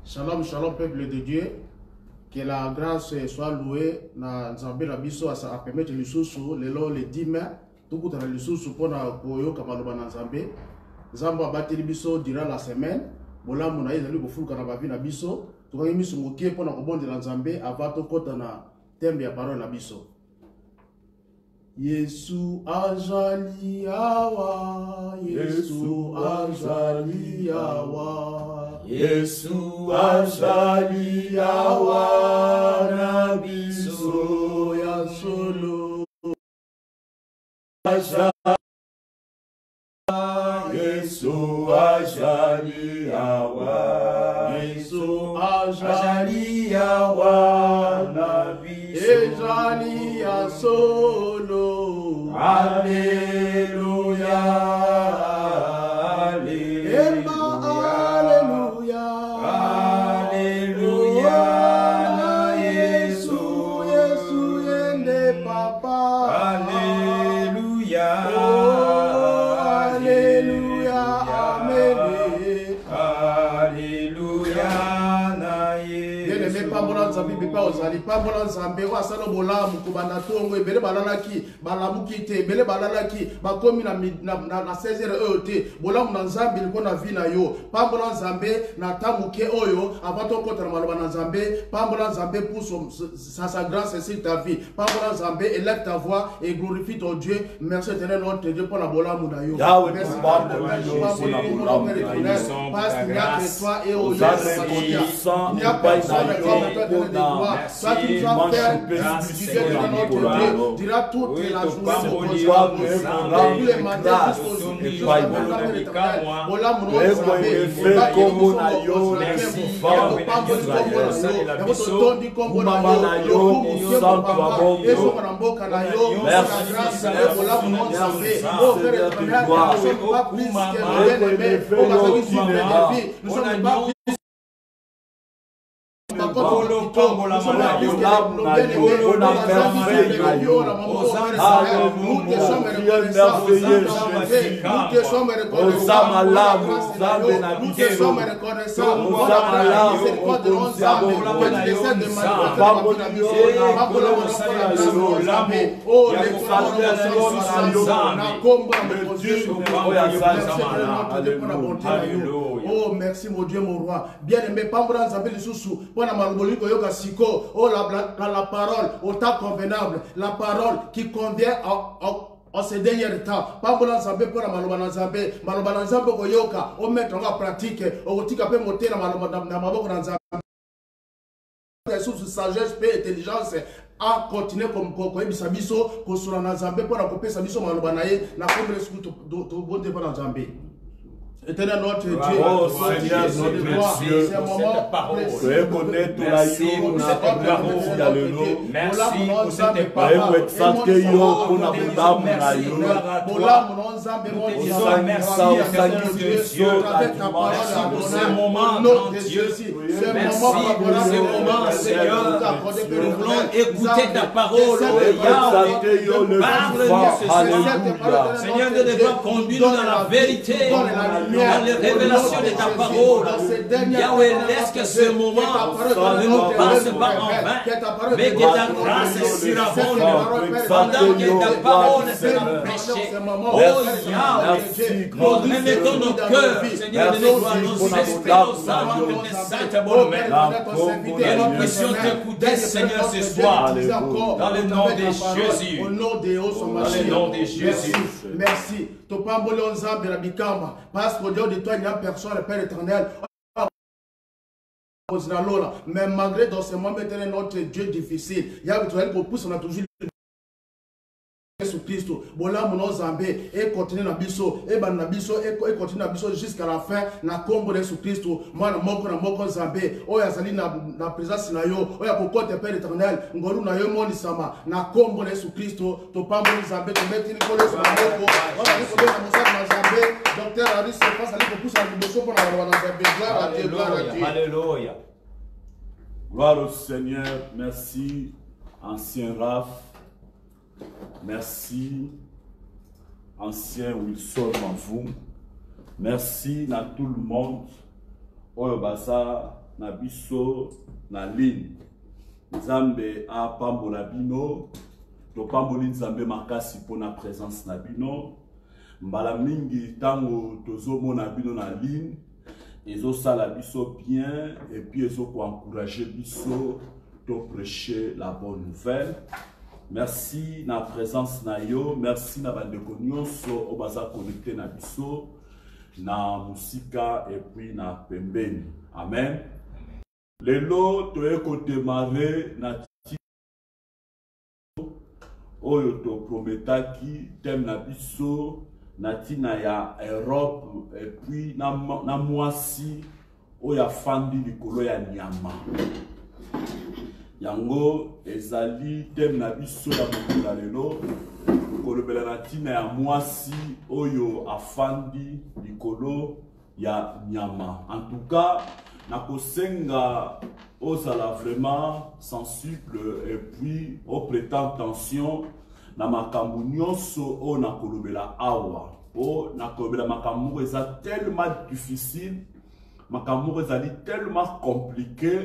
Shalom, shalom, peuple de Dieu. Que la grâce soit louée na Nzambe na biso à permettre les sous le 10 mai. Tout le monde les sous pour na koyo kamaloba na Nzambe. Nzambe abateli biso durant la semaine. Bola mona ezali ko fuluka na bavi na biso. Tukangi miso mokie pour na kobondela Nzambe avant to kota na tembe ya parole na biso. Yesu azali awa, Yesu azali awa, Yesu azali awa na biso ya solo. Yesu azali awa, Yesu azali awa na biso ezali ya solo. Alléluia, Alléluia, Alléluia, na Yesu, Yesu yende papa. Alléluia, Alléluia, amen. Alléluia, na Yesu. Bien-aimé, pambola Nzambe pepa ozali pambola Nzambe wa sala bolamu kubanda tongo ebele balalaki balamuki te ebele balalaki bakomi na 16h EOT bolamu na Nzambe liko na vie na yo pambola Nzambe na tamuke oyo avant to kota na maloba na Nzambe pambola Nzambe pour sa grâce sur ta vie pambola Nzambe élève ta voix et glorifie ton Dieu. Merci Éternel notre Dieu pour la bolamu na yo. Merci parce qu'il n'y a que toi et au il n'y a personne comme toi de gloire. Toi qui nous as fait du Dieu de notre Dieu, dira toute la journée depuis le matin jusqu'au jour. Oh, merci mon Dieu, mon roi. Bien-aimé, Pambola Nzambe Lisusu, pour la malboli koyoka siko, oh la parole, au temps convenable, la parole qui convient en ces derniers temps. Pambola Nzambe pour la maloba Nzambe koyoka, au mettre en pratique, au tika pe moté na maboko Nzambe. Sous sagesse, paix, intelligence, à continuer comme Kokoebisa biso, kosura Nzambe pour la kopesa biso maloba na ye, na kombre sku to bonte pour Nzambe. Éternel notre Dieu, oh Seigneur notre Dieu, c'est un moment précieux. Merci pour cette parole. Merci pour cette parole. Merci pour ce moment, mon Dieu. Merci pour ce moment, Seigneur. Nous voulons écouter ta parole. Parle-nous, Seigneur, de devoir conduire dans la vérité. Dans les révélations de ta parole, Yahweh, laisse que ce moment ne nous passe pas en vain, mais que ta grâce surabonde pendant que ta parole sera prêchée. Oh Yahweh, nous remettons nos cœurs, Seigneur, de nos gloires, nos esprits, nos âmes, entre tes saintes bonnes mains. Et nous puissions t'écouter, Seigneur, ce soir, dans le nom de Jésus. Dans le nom de Jésus. Merci. Parce qu'au-delà de toi, il n'y a personne, le Père éternel. Mais malgré dans ce moment, notre Dieu difficile, il y a pour pousse, on a toujours Jésus-Christ, bola mon Zambé, et continue na biso, et ban na biso, et continue na biso jusqu'à la fin, na combo de Jésus-Christ, moi na moko Zambé, oh yazali na présence na yo, oh ya kokote Père éternel, ngolu na yo moni sama, na combo de Jésus-Christ, to pambo Zambé, to mettre ni kolo sur na moko, on a dit que na Zambé, docteur Aris, c'est pas ça li ko pousse na biso pour na Zambé, gloire à Dieu, gloire à Dieu. Alléluia. Gloire au Seigneur, merci, ancien Raph. Merci, ancien Wilson Manfou. Merci à tout le monde. Oyobasa, na biso na ligne. Nzambe a pambola bino, to pamboli nzambe makasi pour na présence na bino. Mbala mingi tango tozo mona bino na ligne, ezo sala biso bien et puis ezo ko encourager biso to prêcher la bonne nouvelle. Merci na présence na yo, merci na bandeko nyonso obaza connecté na biso na musika et puis na pembeni. Amen. Lelo toye ko démarrer na oyo to prometaki thème na biso na tina ya Europe et puis na mwasi oya fandi likolo ya nyama. Yango ezali thème na biso ya mokolo lelo kolobela na tina ya mwasi oyo afandi likolo ya nyama. En tout cas, na kosenga ozala vraiment sensible et puis au prêtant attention na makambo nyonso o na kolobela awa. O na kolobela makambo eza tellement difficile, makambo ezali tellement compliqué,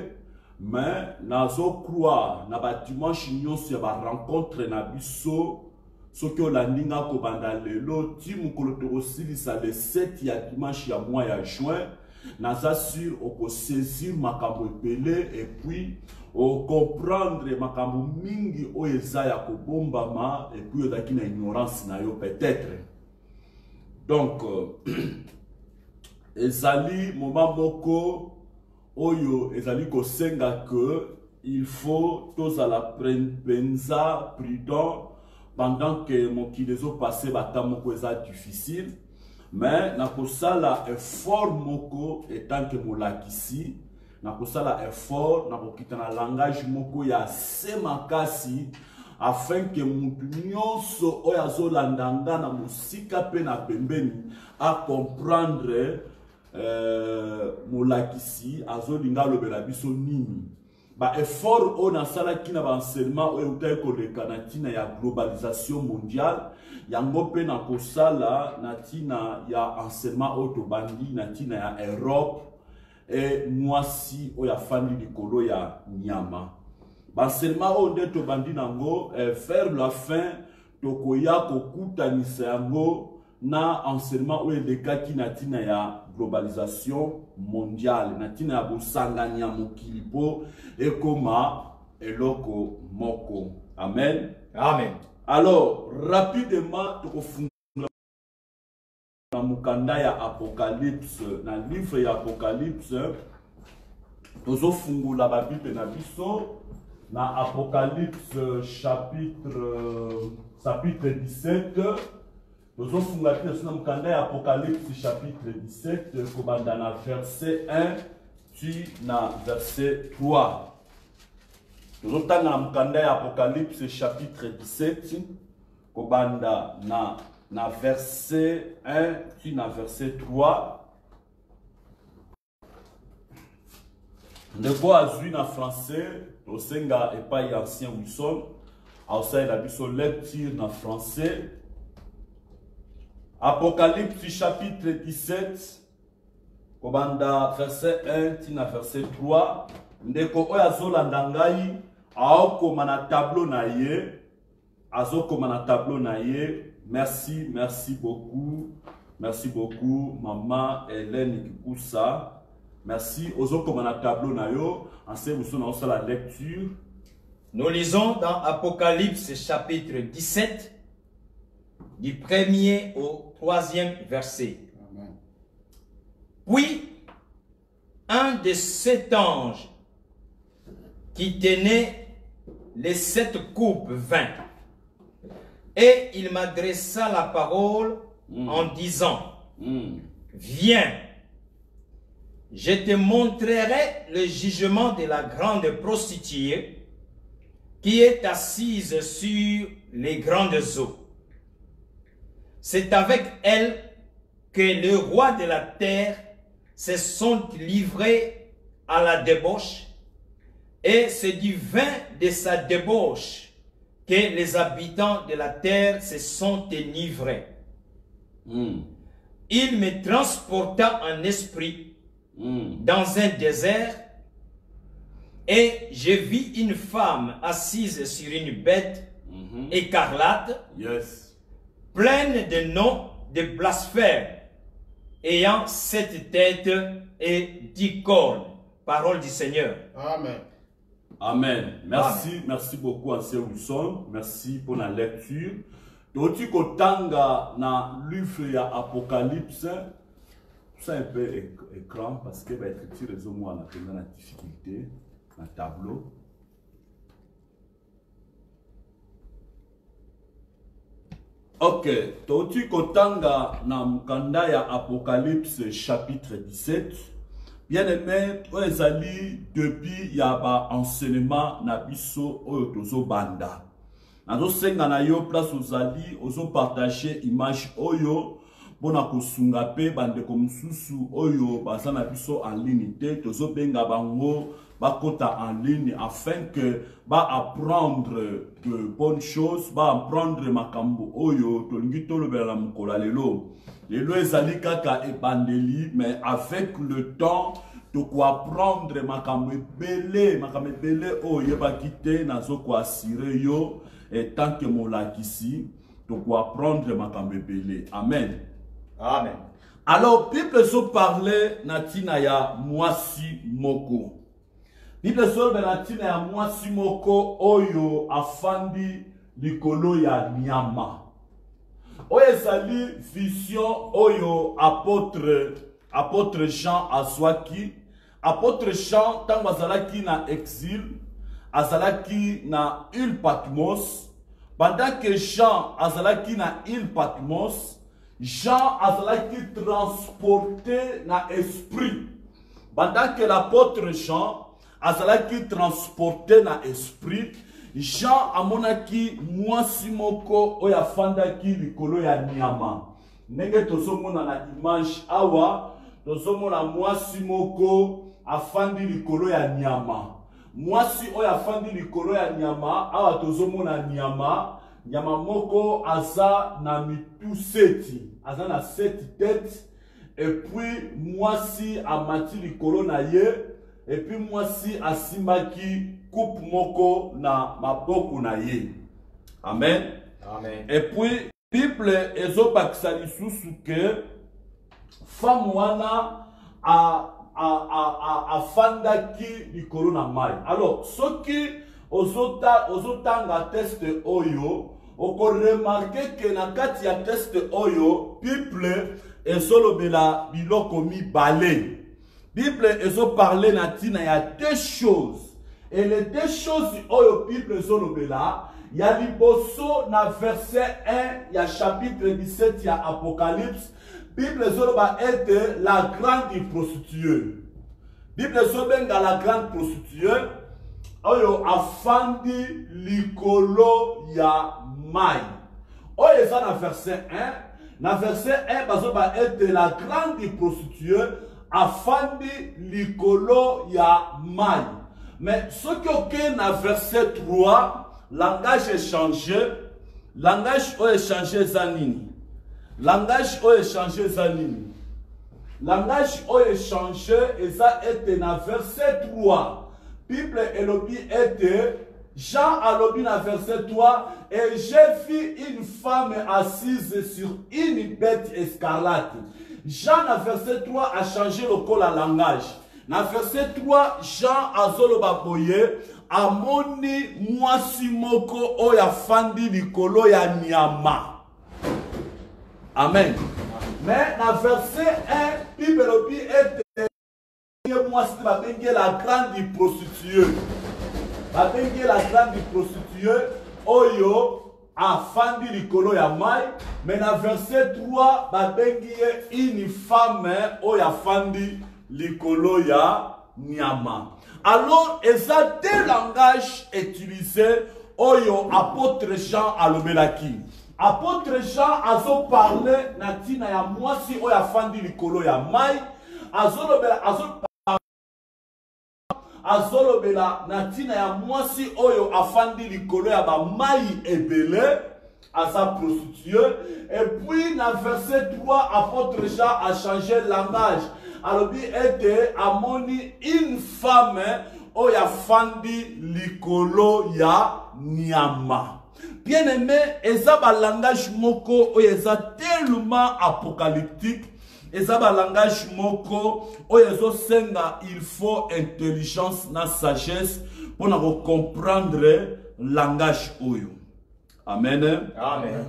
mais nazo croire na ba dimanche nyonso ya ba rencontre na biso soki olandinga kobanda lelo ti mokolo tokosilisa le 7 ya dimanche ya mois ya juin. Naza sur au saisir makambo epele et puis au comprendre makambo mingi o eza ya kobombama et puis odaki na ignorance na yo peut-être. Donc ezali moment moko oyo ezali kosenga que il faut tous à la penza prudent pendant que mokili ezo passer batamo ko eza difficile. Mais nakosala effort moko etant que molakisi, nakosala effort nakokita na langage moko ya semakasi afin que mutu nyonso oyo azolandanga na musika pe na pembeni a comprendre molakisi azolinga lobela biso nini. Ba effort o nasala kina ba enseignement o utay koleka na tina ya globalisation mondiale. Yango pe na kosala na tina ya enseignement auto bandi na tina ya Europe et mwasi o ya fandi likolo ya nyama. Enseignement o ndeto bandi nango vers la fin tokoya kokutanisa yango na enseignement o edekaki na tina ya globalisation mondiale na tina ya bosanganya mokili po ekoma eloko moko. Amen. Amen. Alors, rapidement, dans mukanda ya Apocalypse, dans le livre ya Apocalypse, nous offrons la Bible na biso, dans Apocalypse chapitre 17, nous offrons la Bible dans mukanda ya Apocalypse chapitre 17, comme dans la verset 1, puis dans verset 3. Nous avons dans Apocalypse chapitre 17, Kobanda na verset 1, puis na verset 3. De quoi azui na français, Osenga et pas ancien Wilson, Aosai la biso lecture na français. Apocalypse chapitre 17, Kobanda verset 1, puis na verset 3. Ndeko oyazola ndangai aokoma na tableau na ye, azokoma na tableau na ye. Merci beaucoup maman Hélène Kikusa. Merci ozokoma na tableau na yo. Enseigne nous sur la lecture. Nous lisons dans Apocalypse chapitre 17 du 1er au 3e verset. Amen. Puis un de 7 anges qui tenait les 7 coupes vint, et il m'adressa la parole en disant, viens, je te montrerai le jugement de la grande prostituée qui est assise sur les grandes eaux. C'est avec elle que les rois de la terre se sont livrés à la débauche, et c'est du vin de sa débauche que les habitants de la terre se sont enivrés. Il me transporta en esprit dans un désert Et je vis une femme assise sur une bête écarlate, pleine de noms de blasphème, ayant 7 têtes et 10 cornes. Parole du Seigneur. Amen. Amen. Merci, merci beaucoup Ancien Wilson. Merci pour la lecture. Doti kotanga na livre ya Apocalypse. C'est un peu écran parce que va être tiré au moins dans la difficulté, dans le tableau. Ok, Toti Kotanga na mukanda ya Apocalypse chapitre 17. Bien aimé, on est allé depuis yaba enseignement na biso oyo tozo banda. Nazo senga na yo place ozali ozo partager image oyo bona kosunga pe bande komsusu oyo basa na biso en ligne te tozo benga bango bakota en ligne afin que ba apprendre de bonnes choses, ba apprendre makambo oyo tolingi tolobela mukolo lelo. Lelo ezali kaka ebandeli mais avec le temps to ko apprendre makambo ebele oyo ba kite nazo ko assurer yo et tant que molakisi to ko apprendre makambo ebele. Amen. Amen. Alors, Bible so parlait natina ya mwasi moko. Bible so natina ya mwasi moko oyo afandi likolo ya nyama. Oyo ezali vision oyo apôtre Jean azwaki. Apôtre Jean tango azalaki na exil, azalaki na île Patmos. Pendant que Jean azalaki na île Patmos, Jean azalaki transporté na esprit. Pendant que l'apôtre Jean azalaki transporté na esprit, Jean amonaki mwasi moko oyo afandaki likolo ya nyama. Ndenge tozomona na image awa, tozomona mwasi moko afandi likolo ya nyama. Mwasi oyo afandi likolo ya nyama, awa tozomona nyama moko aza na mitu seti, aza na 7 têtes, et puis mwasi amati likolo na ye, et puis mwasi asimaki coupe moko na maboko na ye. Amen. Amen. Et puis Bible ezobakisa lisusu ke femme wana afandaki likolo na mai. Alors soki ozotanga test oyo, oko remarquer que na kati ya test oyo, Bible ezolobela biloko mibale. Bible ezo parler na tina ya 2 choses. Et les 2 choses oyo Bible ezolobela, ya liboso na verset 1 ya chapitre 17 ya Apocalypse, Bible ezoloba ete la grande prostituée. Bible ezobenga la grande prostituée oyo afandi likolo ya mai. Oyo eza na verset 1. Na verset 1 bazoba ete la grande prostituée afandi likolo ya mai. Mais ce qui na verset 3, langage est changé. Langage oyo changé zanini. Langage oyo changé zanini. Langage oyo changé eza ete na verset 3. Bible elobi ete, Jean alobi na verset 3, et j'ai vu une femme assise sur une bête escarlate. Jean na verset 3 a changé le col à langage. Na verset 3, Jean azoloba boye, amoni mwasi moko oya fandi likolo ya nyama. Amen. Mais na verset 1, Bible elobi ete, mwasi babengi la grande prostituée. Babengi la grande prostituée oyo afandi likolo ya mai. Mais na verset 3 babengi une femme oyo afandi likolo ya nyama. Alors eza 2 langages utilisés oyo apôtre Jean alobelaki. Apôtre Jean azo parler na tina ya mwasi oyo afandi likolo ya mai. Azolobela na tina ya mwasi oyo afandi likolo ya ba mai ebele, aza prostituée. Et puis na verset 3, apôtre Jean a changé langage. Alobi ete amoni une femme oya fandi likolo ya nyama. Bien aimé, eza ba langage moko oyo eza tellement apocalyptique. Eza ba langage moko oyo ezo senga il faut intelligence na sagesse pour na comprendre langage oyo. Amen. Amen.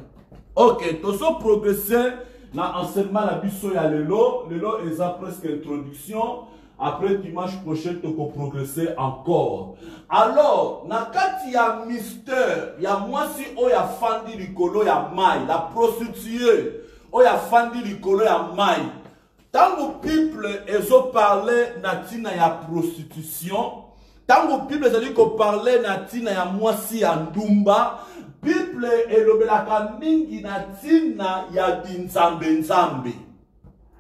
Ok, tozo progresser na enseignement la biso ya lelo. Lelo eza presque introduction. Après dimanche prochain, tu peux progresser encore. Alors, na kati ya mystère, ya mwasi oya fandi likolo ya mai, la prostituée oya fandi likolo ya mai. Tango Bible ezo parler na tina ya prostitution, tango Bible ezali ko parler na tina ya mwasi ya ndumba, Bible elobelaka mingi na tina ya binzambe nzambe.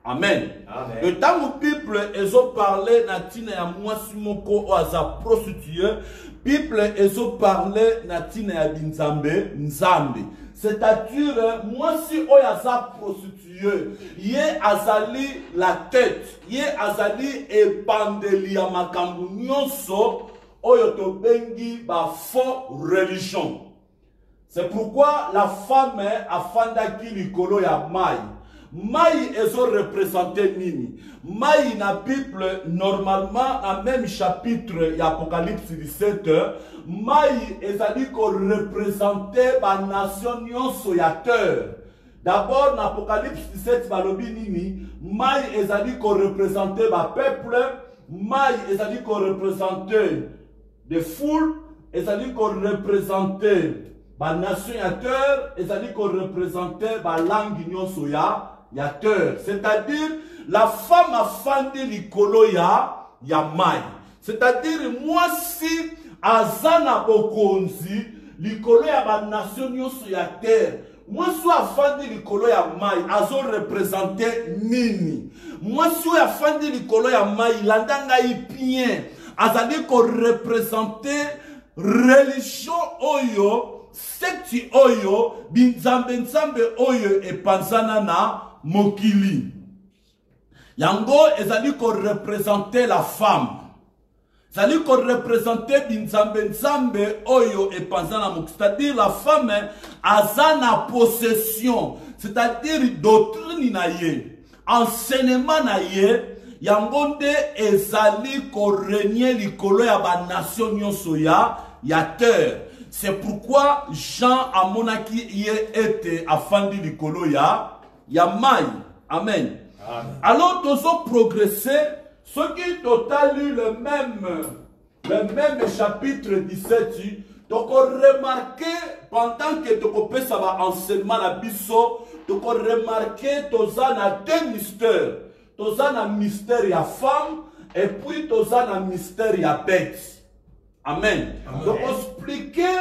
Amen. Amen. Le temps où Bible ezo parler na tina ya mwasi moko oaza prostituée, Bible ezo parler na tina ya binzambe nzambe. C'est-à-dire mwasi oaza prostituée, ye azali la tête, ye azali ebandeli ya makambu nyonso oyo to bengi ba faux religion. C'est pourquoi la femme afandaki likolo ya mai. Mai ezo représenter nini? Mai na Bible normalement dans même chapitre y Apocalypse 17, mai ezali ko représenter ba nation nyonso ya terre. D'abord dans Apocalypse 17 balobi nini? Mai ezali ko représenter ba peuple, mai ezali ko représenter des foules, ezali ko représenter ba nation ya terre, ezali ko représenter ba langue nyonso ya terre. C'est-à-dire la femme a fandi likolo ya mai. C'est-à-dire moi si azana bokonzi likolo ya ba nation nyonso ya terre. Moi si a fandi likolo ya mai azo représenter nini? Moi si a fandi likolo ya mai landanga ipien azali ko représenter religion oyo, secte oyo, binzambe nzambe oyo epanzana na mokili. Yango ezali ko représenter la femme. Ezali ko représenter binzambe nzambe oyo epanzana mokili. C'est-à-dire la femme azana possession. C'est-à-dire doctrine na ye, enseignement na ye. Yango nde ezali ko régner likolo ya ba nation nyonso ya terre. C'est pourquoi Jean a monaki ye ete afandi likolo ya mai. Amen. Amen. Alors nous avons progressé. Ceux qui ont lu le même chapitre 17, tu as remarqué pendant que tu as fait ça enseignement la biso, tu as remarqué que tu as deux mystères. Tu as un mystère ya femme et puis tu as un mystère ya bête. Amen. Amen. Donc, expliquer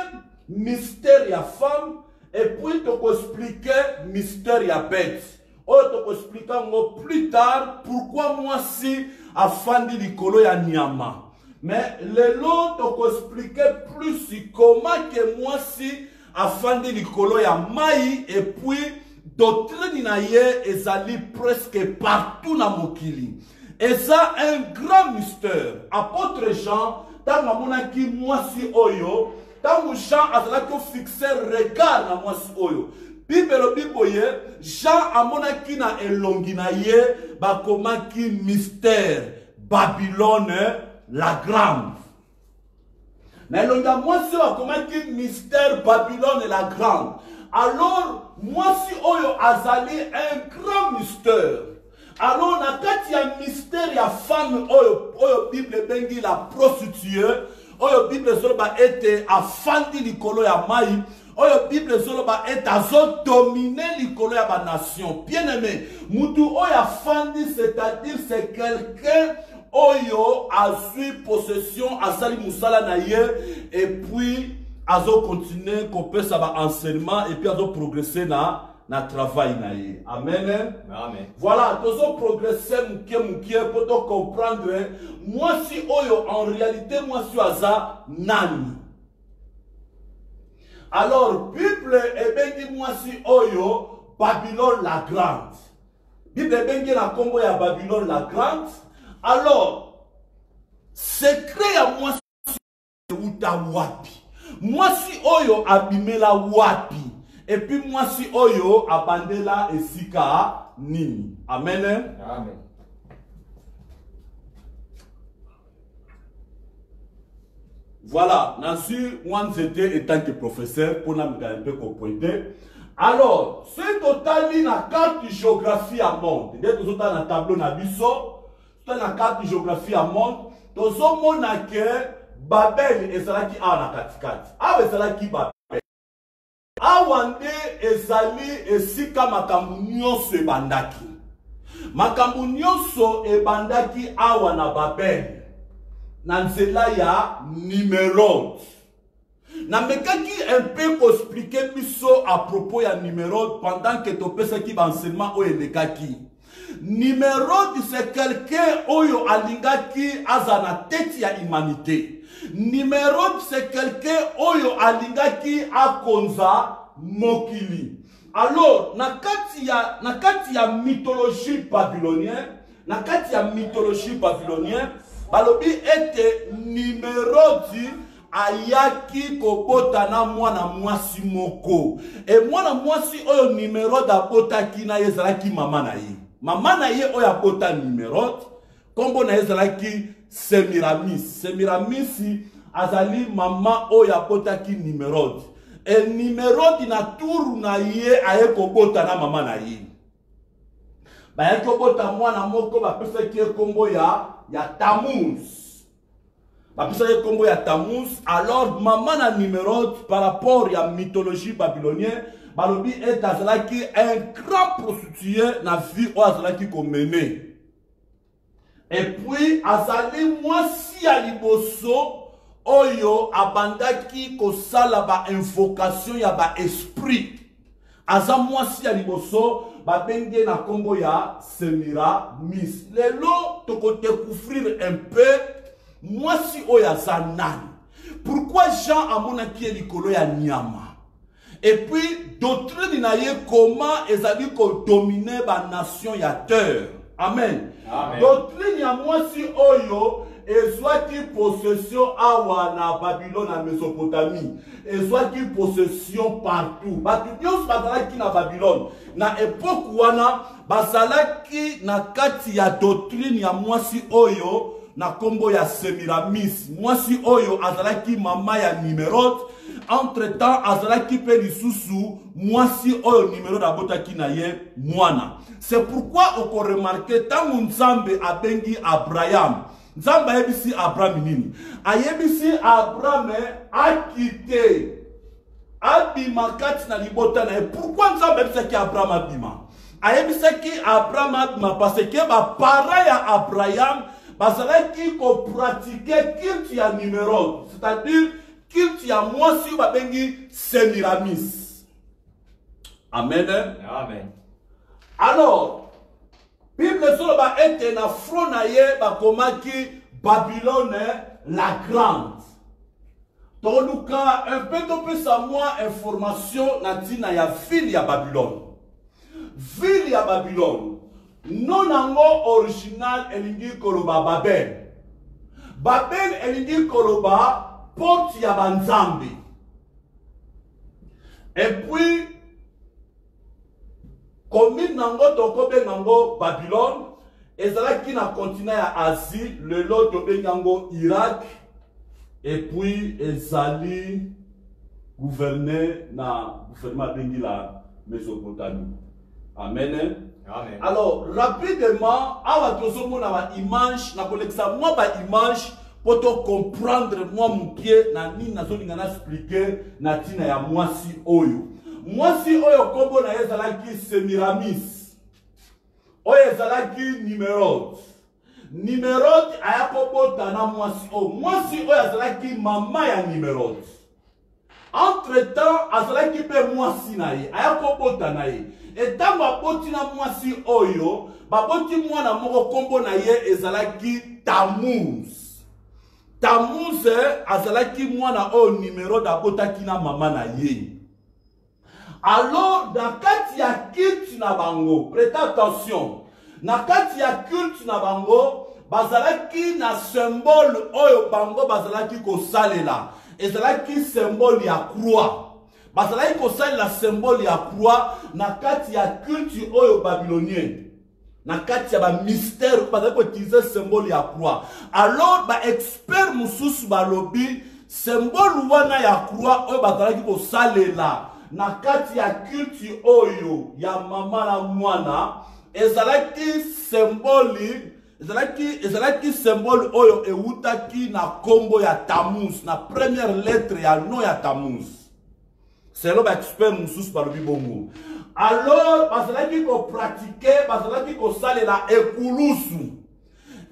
mystère ya femme et puis tu expliquer mystère ya bête. On te expliquer plus tard pourquoi moi si afandi likolo ya nyama. Mais le long tu expliquer plus comment que moi si afandi likolo ya mai et puis doctrine na ye ezali presque partout na mokili. Et ça un grand mystère. Apôtre Jean tanga monaki mwasi oyo, tangu Jean azalaki fixer regard na mwasi oyo. Bible biboye, Jean amonaki na elongi na ye, bakomaki mystère, Babylone la grande. Na elongi ya mwasi bakomaki mystère, Babylone la grande. Alors, mwasi oyo azali un grand mystère. Alors, na kati ya mystère ya femme oyo Bible bengi la prostituée, oyo Bible soloba ete afandi likolo ya mai, oyo Bible soloba ete azo dominer likolo ya ba nation. Bien aimé, mutu oyo afandi, c'est-à-dire c'est quelqu'un oyo azui possession asali musala na ye et puis azo continuer kopesa ba enseignement et puis azo progresser na travail na ye. Amen. Amen. Voilà, nous avons progressé pour te comprendre. Moi si oyo en réalité moi si aza nani. Alors Bible et bengi moi si oyo Babylone la grande. Bible bengi na kombo ya Babylone la grande. Alors secret à moi auta wapi. Mwasi oyo abimela wapi. Et puis mwasi oyo abandela esika nini. Amen. Amen. Voilà, Nancy, moi j'étais étant que professeur pour nous un peu comprendre. Alors, c'est total la carte de géographie à monde. Dès que vous avez un tableau na biso, c'est la carte de géographie à monde. Dans ce monde que Babel et Salaki a na katikati. Ah, Salaki Babel. Ah, wande et Sali et Sika makambu nyonso e bandaki. Makambu nyonso e bandaki awa na Babel. Nanzela ya Nimérode. Namekaki un peu expliquer biso à propos ya Nimérode pendant que tu pesa ki enseignement o elekaki. Nimérode c'est quelqu'un oyo alingaki azana tête ya humanité. Nimérode c'est quelqu'un oyo alingaki akonza mokili. Alors nakati ya mythologie babylonienne, balobi ete Nimérode ayaki kobotana mwana mwasi moko. Et mwana mwasi oyo Nimérode abotaki na ezalaki mama na ye. Mama na ye oyo abota Nimérode, kombo na ezalaki Semiramis. Semiramis azali mama oyo abotaki Nimérode. Et Nimérode na tour na ye aye kobotana mama na ye. Bayaki kobota mwana moko bapesaki kombo ya Tammuz. Bapesaki kombo ya Tammuz. Alors maman na Nimérode par rapport à la mythologie babylonienne, balobi est azalaki un grand prostitué na vie o azalaki komene. Et puis azali mwasi ya liboso oyo abandaki kosala ba invocation ya ba esprit. Aza mwasi ya liboso babenge na kombo ya Semiramis. Lelo toko découvrir un peu mwasi oyo aza nani. Pourquoi Jean amonaki likolo ya nyama? Et puis doctrine na ye comment ezali ko dominer ba nation ya terre. Amen. Amen. Doctrine ya mwasi oyo ezwaki possession awa na Babylone na Mésopotamie. Ezwaki possession partout. Batu nyonso bazalaki na Babylone. Na époque wana bazalaki na kati ya doctrine ya mwasi oyo na kombo ya Semiramis. Mwasi oyo azalaki mama ya Nimérode. Entre temps azalaki pe lisusu mwasi oyo Nimérode abotaki na ye mwana. C'est pourquoi on peut remarquer tant Nzambe abengi Abraham. Nzambe ayebisi Abraham nini? Ayebisi Abraham akite abima kati na libota na ye. Pourquoi Nzambe ayebisaki Abraham abima? Ayebisaki Abraham abima parce que ba para ya Abraham bazalaki ko pratiquer culte ya Nimérode, c'est-à-dire culte ya mwasi babengi Semiramis. Amen. Amen. Alors, Bible solo ba ete na front na ye ba komaki Babylone la grande. Toluka un peu sa moi information na tina ya ville ya Babylone. Ville ya Babylone. Non nango original elingi koloba Babel. Babel elingi koloba porte ya banzambe. Et puis commune nango tokobe nango Babylone, ezalaki na continent ya Asie, le lot tobe nango Irak, et puis ezali gouverné na gouvernement bengi la Mésopotamie. Amen. Amen. Alors rapidement, awa tozomo na ba image na kolekisa moi ba image pour to comprendre moi mon pied na nini nazolinga na expliquer na tina ya mwasi oyo. Mwasi oyo kombo na ezalaki Semiramis. Oyo ezalaki Nimérode. Nimérode ayakobota na mwasi oyo. Mwasi oyo ezalaki mama ya Nimérode. Entre temps azalaki pe mwasi na ye ayakobota na ye. Etango aboti na mwasi oyo baboti mwana moko kombo na ye ezalaki Tammuz. Tammuz azalaki mwana oyo Nimérode abotaki na mama na ye. Alors, dans kati ya culte na bango, prêtez attention, na kati ya culte na bango, bazalaki na symbole oyo bango bazalaki ko salela. ezalaki symbole ya croix. Bazalaki kosalela symbole ya croix na kati ya culture oyo babylonien. Na kati ya ba mystère bazalaki koutiliser symbole ya croix. Alors ba expert mususu balobi symbole wana ya croix oyo bazalaki kosalela na kati ya culture oyo ya mama na mwana ezalaki symbole oyo eutaki na kombo ya Tammuz, na première lettre ya nom ya Tammuz. C'est là ba expert mususu balobi bongo. Alors bazalaki ko pratiquer, bazalaki ko salela ekulusu.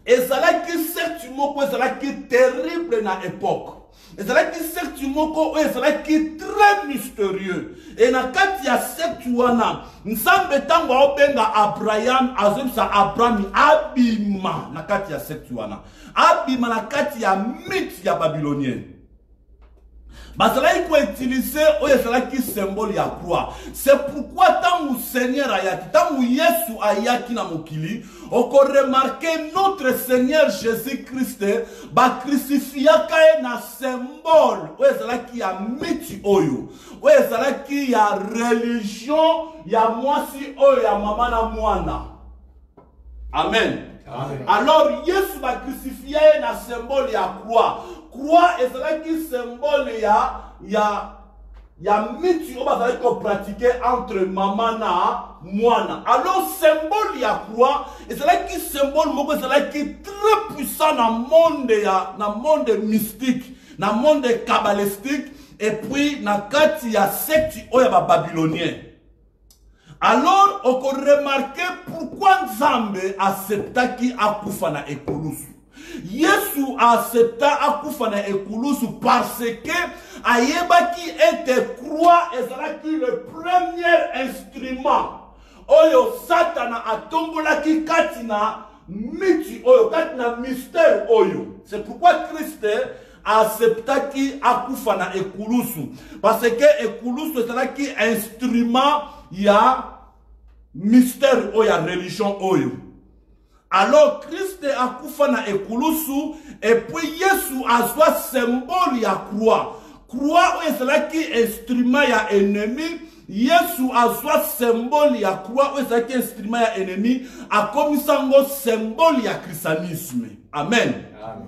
Ezalaki certes moko ezalaki terrible na époque. Ezalaki certes moko ezalaki très mystérieux. Et na kati ya secte wana nzambe tango obenga Abraham azomsa Abraham abima na kati ya secte wana. Abima na kati ya mythe ya babylonien. Bazalaki ko utiliser oyo ezalaki symbole ya croix. C'est pourquoi tango Seigneur ayaki, tango Yesu ayaki na mokili, oko remarquer notre Seigneur Jésus-Christ ba crucifiaka na symbole oyo ezalaki ya mythe oyo. Oyo ezalaki ya religion ya mwasi oyo ya mama na mwana. Amen. Amen. Alors Yesu ba crucifié na symbole ya croix. Croix ezalaki symbole ya mythe oyo bazalaki ko pratiquer entre mama na mwana. Alors symbole ya croix ezalaki symbole moko ezalaki très puissant na monde mystique, na monde kabbalistique et puis na kati ya secte oyo ba babylonien. Alors on peut remarquer pourquoi Nzambe acceptaki akufa na ekulusu. Yesu accepta akufa na ekulusu parce que ayebaki ete croix ezalaki le premier instrument oyo Satana atombolaki kati na mythe oyo, kati na mystère oyo. C'est pourquoi Christ acceptaki akufa na ekulusu parce que ekulusu ezalaki instrument ya mystère oyo ya religion oyo. Alors Christ akufa na ekulusu et puis Yesu azwa symbole ya croix. Croix oyo ezalaki instrument ya ennemi. Yesu azwa symbole ya croix oyo ezalaki instrument ya ennemi akomisango symbole ya christianisme. Amen. Amen.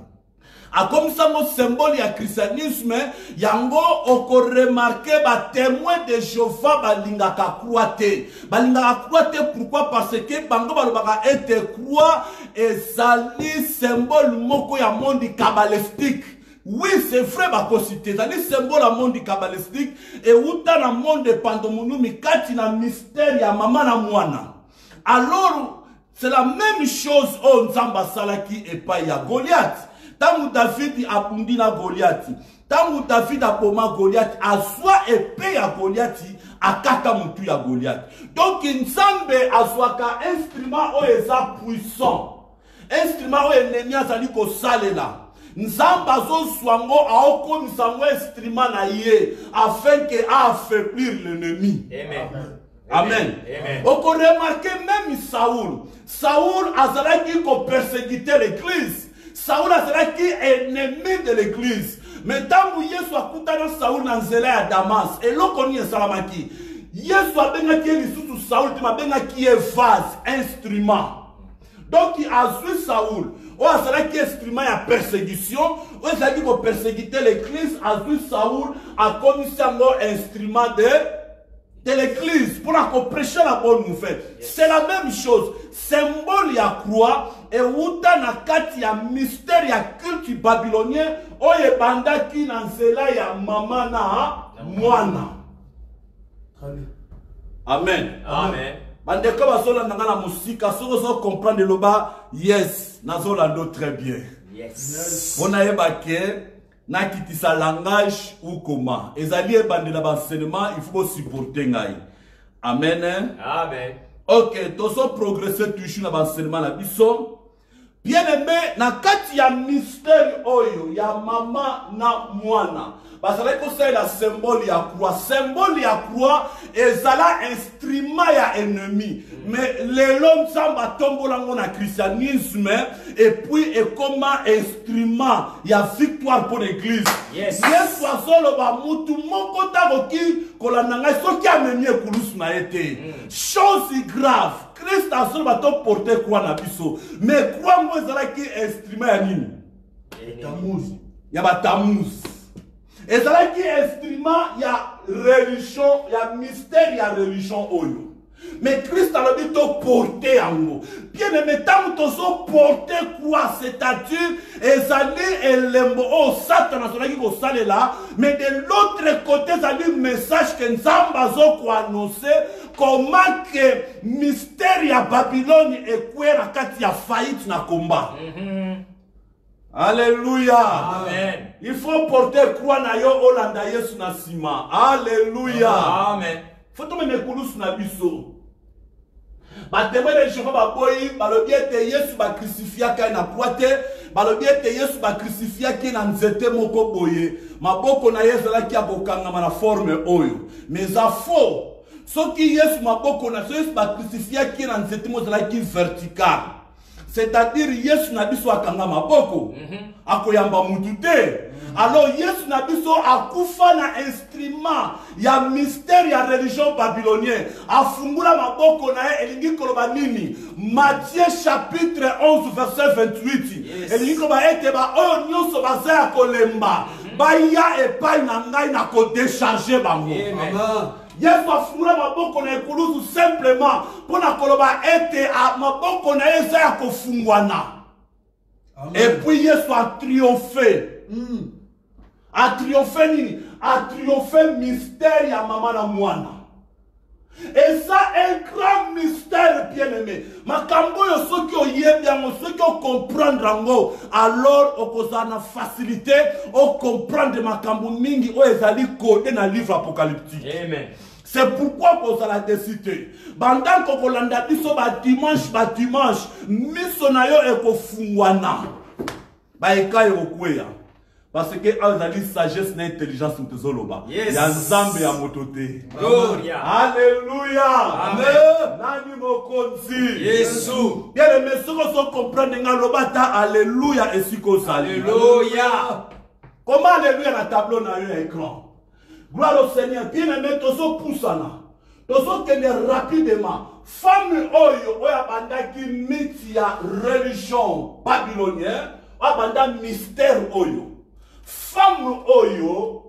Akomisango symbole ya christianisme yango oko remarquer ba témoin de Jéhovah balingaka croix te. Balingaka croix te pourquoi? Parce que bango balobaka ete croix ezali symbole moko ya monde kabbalistique. Oui, c'est vrai, bakosité. C'est symbole à monde kabbalistique et outa na monde pandomunumi kati na mystère ya mama na mwana. Alors, c'est la même chose au Nzamba salaki et pas ya Goliath. Tangu David abundi na Goliath, tangu David apoma Goliath, azwa épée ya Goliath, akata mutu ya Goliath. Donc Nzambe azwaka instrument o eza puissant. Instrument o ennemi azali ko salela. Nzamba azoswango aokomisango instrument na ye afin que affaiblir l'ennemi. Amen. Amen. Amen. On peut remarquer même Saoul. Saoul azalaki ko persécuter l'église. Saoul azalaki ennemi de l'église. Mais tangu Yesu akutana Saoul na nzela ya Damas, eloko ni esalamaki. Yesu abengaki lisusu Saoul te mabengaki vase, instrument. Donc il a joué Saoul. O azalaki instrument ya persécution, o azalaki ko persécuter l'église, a joué Saoul a commis un instrument de l'église pour prêcher la bonne nouvelle. Yes. C'est la même chose. Symbole ya croix et outa na kati ya mystère ya culte babylonien oye bandaki na nzela ya mama na mwana. Amen. Amen. Bandeko bazola na musika so comprendre le bas yes nazolando très bien. Yes. On a ébaqué na kitisa langage ou comment. Ezali ebande na enseignement, il faut supporter ngai. Amen. Amen. OK, tozo progresser toujours na enseignement na biso. Bien aimé, na kati ya mystère oyo ya mama na mwana. Basala ko c'est la symbole ya croix. Symbole ya croix ezala instrument ya ennemi. Mais l'homme samba tombolango na christianisme et puis et comme instrument ya victoire pour l'église. Yes. Yesu azoloba mutu moko takoki kolandanga soki amemi ekulusu na ete. Chose grave. Christ azoloba to porter croix na biso. Mais croix mo ezalaki instrument ya nini? Tammuz. Ya ba Tammuz. Ezalaki instrument ya religion, ya mystère ya religion oyo. Mais Christ a dit de porter en haut. Bien aimé, tant que tu porter quoi, c'est-à-dire, ezali elembo, oh, Satan a sonné qui sale là, mais de l'autre côté, ça dit message que Nzamba zo annoncer comment que mystère ya Babylone et quoi la kati ya faillite na combat. Alléluia. Amen. Il faut porter croix na yo Olanda Yesu na sima. Alléluia. Amen. Faut tomber mes koulous na biso. Ba témoin de Jéhovah ba boyi, ba lobi ete Yesu ba crucifia ka na croix te, ba lobi ete Yesu ba crucifia ki na nzete moko boye. Maboko na Yesu la ki abokanga na forme oyo. Mais a faux. Soki Yesu maboko na Yesu ba crucifia ki na nzete moko la ki vertical. C'est-à-dire Yesu na biso akanga maboko akoyamba mutu te. Alors Yesu na biso akufa na instrument ya mystère ya religion babylonienne afungula maboko na elingi koloba nini. Matthieu chapitre 11 verset 28 elingi koloba ete ba oyo nyonso baza ya kolemba baya epai na ngai na ko décharger bango. Amen. Yesu afungula maboko na ekulusu simplement pona koloba ete maboko na eza ya kofungwana. Et puis Yesu a triomphé. A triomphé nini? A triomphé mystère ya mama na mwana. Et ça un grand mystère bien aimé. Makambo yo soki oyebi yango soki o comprendre yango alors okoza na facilité o comprendre makambo mingi o ezali codé na livre apocalyptique. Amen. C'est pourquoi vous allez décider. Pendant que vous l'avez dit, dimanche, misonayo et kofungwana. Baïka et okweya. Parce que vous avez sagesse et intelligence sur tes oloba. Yes. Ya nzambe ya motote. Gloria. Alléluia. Amen. Nani mokonzi. Yesu. Bien les messieurs sont comprendre nga lobata alléluia et siko sali. Alléluia. Comment alléluia na tableau na yo écran? Gloire au Seigneur. Bien aimé, tozo poussana. Tozo kende rapidement. Femme oyo, oya banda ki miti ya religion babylonienne, oya banda mystère oyo. Femme oyo,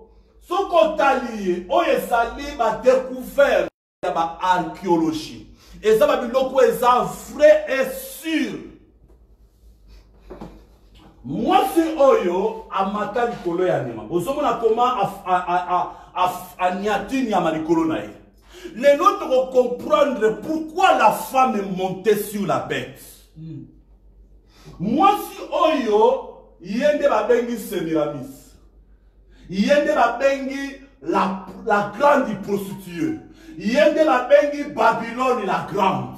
soko taliye, oye sali ba découvert ya ba archéologie. Et ça va biloko eza vrai et sûr. Moi c'est oyo amata likolo ya nima. Ozomona comment Aniatini ya malikolo na ye. Les nôtres vont comprendre pourquoi la femme est montée sur la bête. Moi si oyo yende babengi Semiramis. Yende babengi la grande prostituée. Yende babengi Babylone la grande.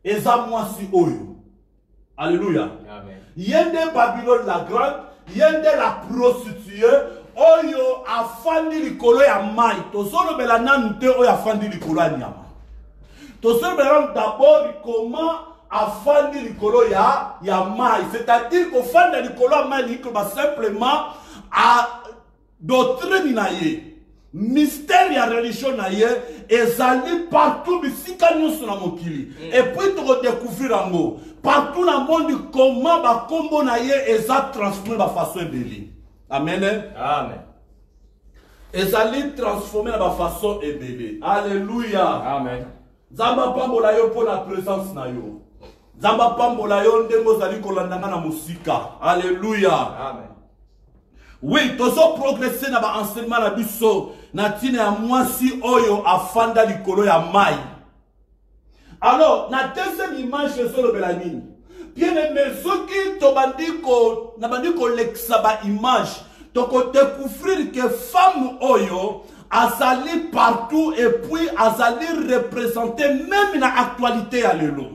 Et ça moi si oyo. Alléluia. Amen. Yende Babylone la grande, yende la prostituée. Oyo afandi likolo ya mai. Tosolo bela nanu te oyo afandi likolo ya nyama. Tosolo bela d'abord comment afandi likolo ya mai. C'est-à-dire qu'ofanda likolo ya mai likolo simplement a doctrine na ye. Mystère ya religion na ye ezali partout bisika nyonso na mokili. Et puis to découvrir yango partout na monde comment ba kombo na ye eza transformé ba façon ebeli. Amen. Amen. Ezali transformé na ba façon ebeli. Alléluia. Amen. Zamba pambola yo pour la présence na yo. Zamba pambola yo ndemo zali kolandanga na musika. Alléluia. Amen. Oui, tozo progresser na ba enseignement na biso na tina ya mwasi oyo afanda likolo ya mai. Alors, na deuxième image sur le belanini. Bien aimé, ceux qui na bandiko lexa ba image, toko découvrir que femme oyo azali partout et puis azali représenter même na actualité à l'élo.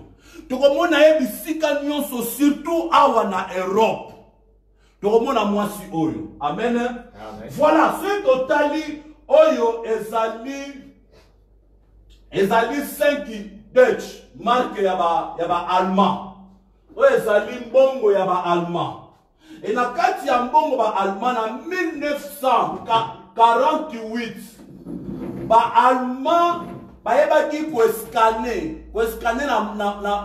tokomona ye bisika nyonso surtout awa na Europe tokomona mwasi oyo amen. Voilà ce totali oyo ezali 5 Dutch marque ya ba allemand oyo ezali mbongo ya ba allemand et na kati ya mbongo ba allemand na 1948 ba allemand bayebaki kweskane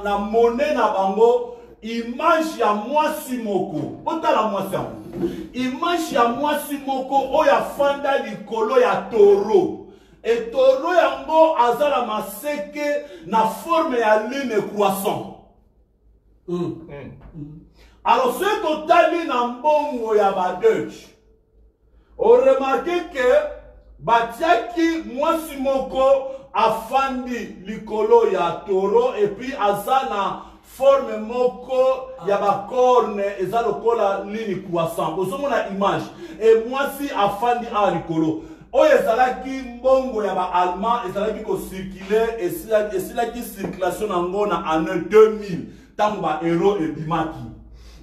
na monnaie na bango image ya mwasi moko otala mwasi yango image ya mwasi moko oyo afanda likolo ya toro et toro yango azala maseke na forme ya lune croissant. Alors ce totali na mbongo ya ba Dutch on remarque que batiaki mwasi moko afandi likolo ya toro et puis azana forme moko ya ba corne eza lokola lune croissant ozomona image et mwasi afandi a likolo oyo ezalaki mbongo ya ba allemand ezalaki ko circuler esilaki circulation nango na année 2000 tango ba euro ebimaki.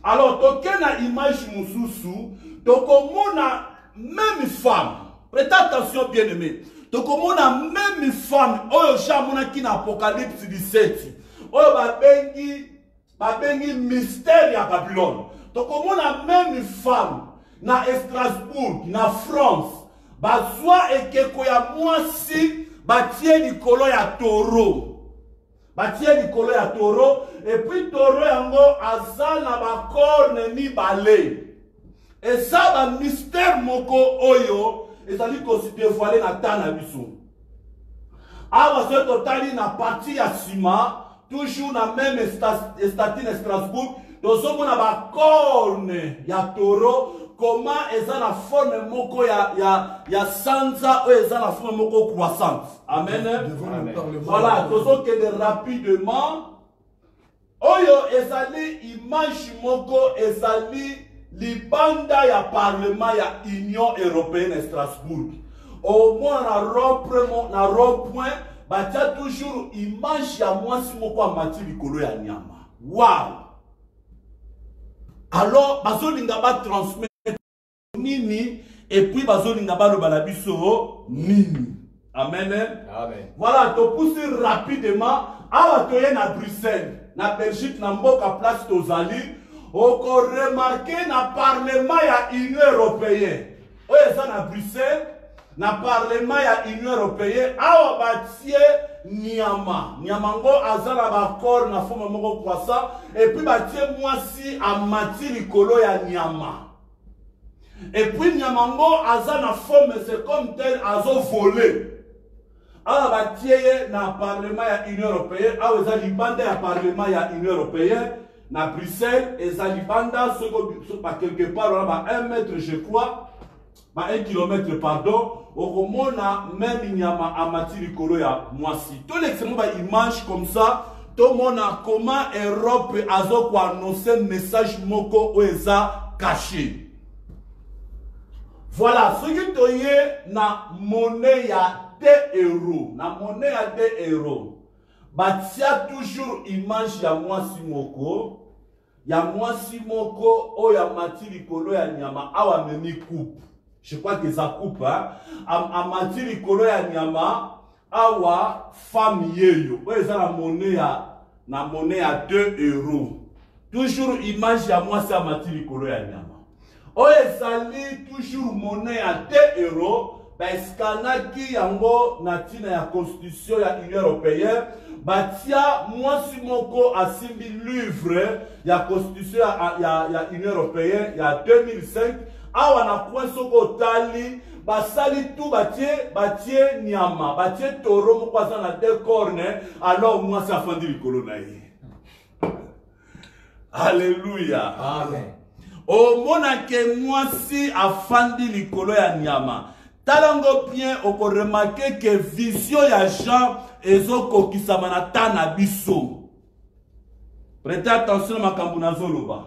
Alors tokena image mususu tokomona même femme, prêtez attention bien aimé, tokomona même femme oyo jamonaki na Apocalypse 17 oyo babengi mystère ya Babylone. Tokomona même femme na Strasbourg na France bazwa ekeko ya mwasi batie likolo ya toro. Batie likolo ya toro et puis toro yango azana ba corne mibale. Et ça ba mystère moko oyo ezali ko se dévoiler na tana biso. Awa ce totali na partie ya sima toujours na même statine Strasbourg tozomona ba corne ya toro comment eza na forme moko ya sanza ou eza na forme moko croissante. Amen. Voilà, tozokende rapidement. Oyo ezali image moko ezali libanda ya parlement ya Union Européenne Strasbourg. Au moins na rond-point batia toujours image ya mwasi moko amati likolo ya nyama. Wow. Alors bazolinga ba transmettre nini et puis bazolinga ba loba na biso nini. Amen. Amen. Voilà, to pousser rapidement awa toye na Bruxelles, na Belgique, na mboka place tozali, oko remarquer na parlement ya Union Européenne. Oyo eza na Bruxelles, na parlement ya Union Européenne, awa batie nyama. Nyama ngo azala ba corps na forme moko croissant et puis batie mwasi amati likolo ya nyama. Et puis nyama ngo azana forme c'est comme tel azo volé. Awa batie na parlement ya Union Européenne, awa eza libanda ya parlement ya Union Européenne na Bruxelles, eza libanda soko pa quelque part on ba 1 mètre je crois, ba 1 kilomètre pardon, okomona même nyama amati likolo ya mwasi. To l'exemple ba image comme ça, to mona comment Europe azo ko annoncer message moko o eza caché. Voilà, ce que tu as na monnaie ya 2 euros. Na monnaie ya 2 euros. Batia toujours image ya mwasi moko. Ya mwasi moko o ya mati likolo ya nyama awa meni coupe. Je crois que ça coupe hein. Amati likolo ya nyama awa femme yeyo. O eza na monnaie ya 2 euros. Toujours image ya mwasi amati likolo ya nyama. Oyo ezali toujours monnaie ya 2 euros baskanaki yango na tina ya constitution ya Union Européenne batia mwasi moko asimbi livre ya constitution ya Union Européenne ya 2005 awa na kwenso ko tali basali tout batie nyama batie toro moko aza na 2 cornes alors mwasi afandi likolo na ye. Alléluia. Amen. O mona ke mwasi afandi likolo ya nyama. Talango bien oko remarquer que vision ya Jean ezoko kisama na tana biso. Prêtez attention à makambo nazoloba.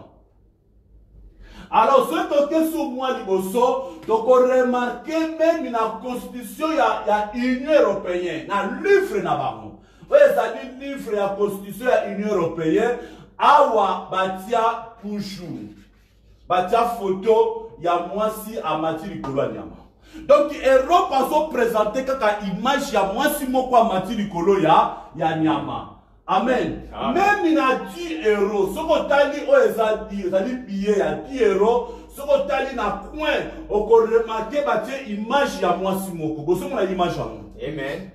Alors ce toke sou moi liboso, toko remarquer même na constitution ya Union Européenne, na livre na bango. ezali livre ya constitution ya Union européenne awa batia toujours batia photo ya mwasi amati likolo ya nyama. Donc Europe azo présenter kaka image ya mwasi moko amati likolo ya nyama. Amen. Même na 10 euros soko tali o ezali billet ya 10 euros soko tali na coin oko remarquer batie image ya mwasi moko. Boso mona image ya mo. Amen.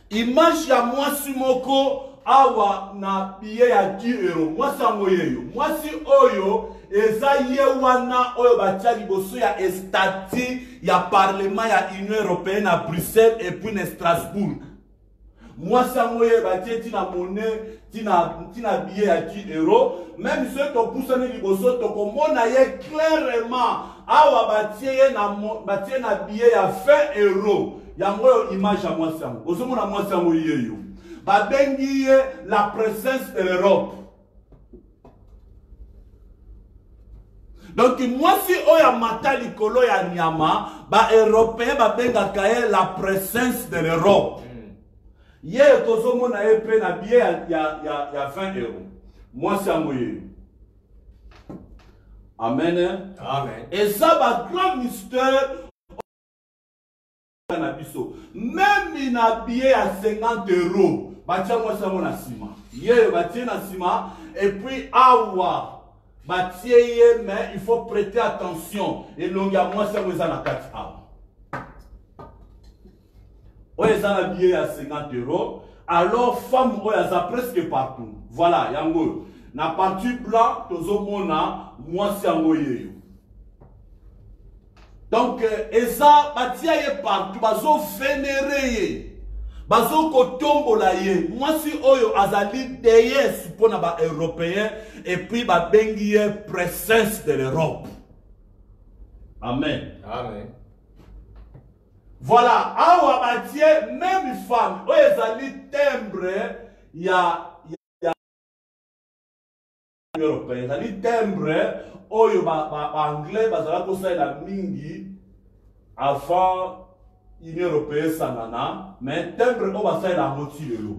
Image ya mwasi moko awa na billet ya 10 euros. Mwasi ango yeyo. Mwasi oyo eza ye wana oyo batia liboso ya estati ya parlement ya Union européenne à Bruxelles et puis na Strasbourg. Mwasi ango ye batie tina monnaie tina billet ya 10 euros. Même ceux to poussane liboso to komona ye clairement awa batie ye na billet ya 20 euros. Yango yo image ya mwasi ango. Ozomona mwasi ango yeyo. Babengi ye la présence de l'Europe. Donc mwasi oya mata likolo ya nyama ba européen babengaka ye la présence de l'Europe. Ye tozomona ye pe na billet ya 20 euros. Mwasi ango yeyo. Amen. Amen. Et ça ba grand mystère. Même na billet à 50 euros, batia mwasi ango na sima. Ye batie na sima et puis awa batie ye, mais il faut prêter attention. Et longa mwasi ango eza na kati awa. Oyo eza na billet à 50 euros. Alors femme oyo aza presque partout. Voilà yango. Na partie blanc tozomona mwasi ango yeyo. Donc, eza batia ye partout, bazo vénérer ye, bazo kotombola ye. Mwasi oyo azali déesse pour na ba européen et puis ba bengi ye présence de l'Europe. Amen. Amen. Voilà, awa batie même femme oyo ezali timbre ya européen, ezali timbre oyo ba anglais bazala kosalela mingi avant Union européenne sangana, mais timbre oyo basalela ngo ti lelo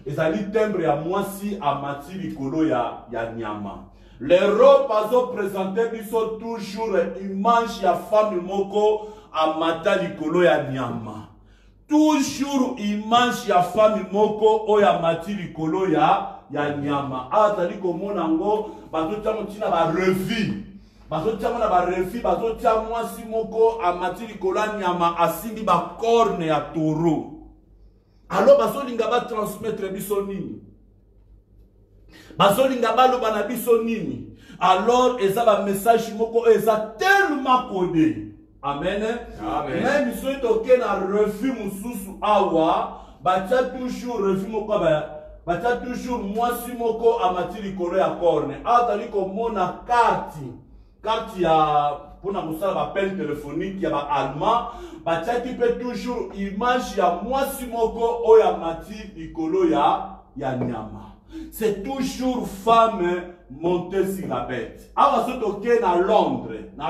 ezali timbre ya mwasi amati likolo ya nyama. L'Europe azo présenter biso toujours image ya femme moko amata likolo ya nyama. Toujours image ya femme moko oyo amati likolo ya nyama. Azali komona ngo bazotia motina ba revue. Bazotia mona ba revue, bazotia mwasi moko amati likolo ya nyama asimbi ba corne ya taureau. Alors bazolinga ba transmettre biso nini? Bazolinga baloba na biso nini? Alors eza ba message moko eza tellement codé. Amen. Amen. Même si toke na revue mususu awa, batia toujours revue moko batia toujours mwasi moko amati likolo ya corne. Atali komona carte ya pona kusala ba appel téléphonique ya ba allemand, batia kipe toujours image ya mwasi moko oyo amati likolo ya nyama. C'est toujours femme montée sur la bête. Awa so toke na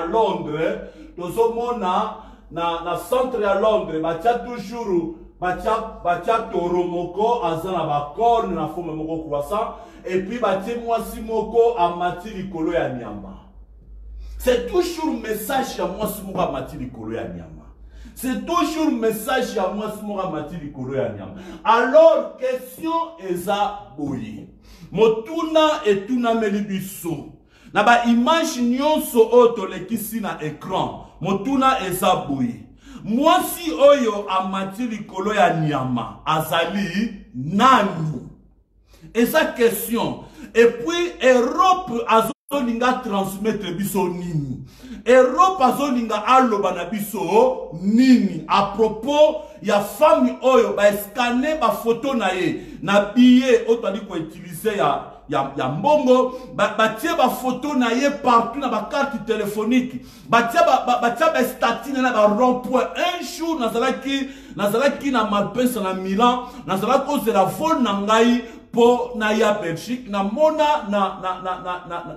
Londres, tozomona na centre ya Londres, batia toujours batia taureau moko azana ba corne na forme moko croissant et puis batia mwasi moko amati likolo ya nyama. C'est toujours message ya mwasi moko amati likolo ya nyama. C'est toujours message ya mwasi moko amati likolo ya nyama. Alors question eza boye. Motuna etuna melibiso. Na ba image nyonso oyo tolekisi na écran. Motuna eza boye. Mwasi oyo amati likolo ya nyama azali nani? Eza question. Et puis Europe azolinga transmettre biso nini? Europe azolinga aloba na biso nini? À propos ya femme oyo ba scanner ba photo na ye na billet otali ko utiliser ya mbongo batie ba photo na ye partout na ba carte téléphonique batie ba statine na ba rond-point. Un jour nazalaki na Malpensa na Milan, nazalaki kozela vol na ngai po na ya Belgique na mona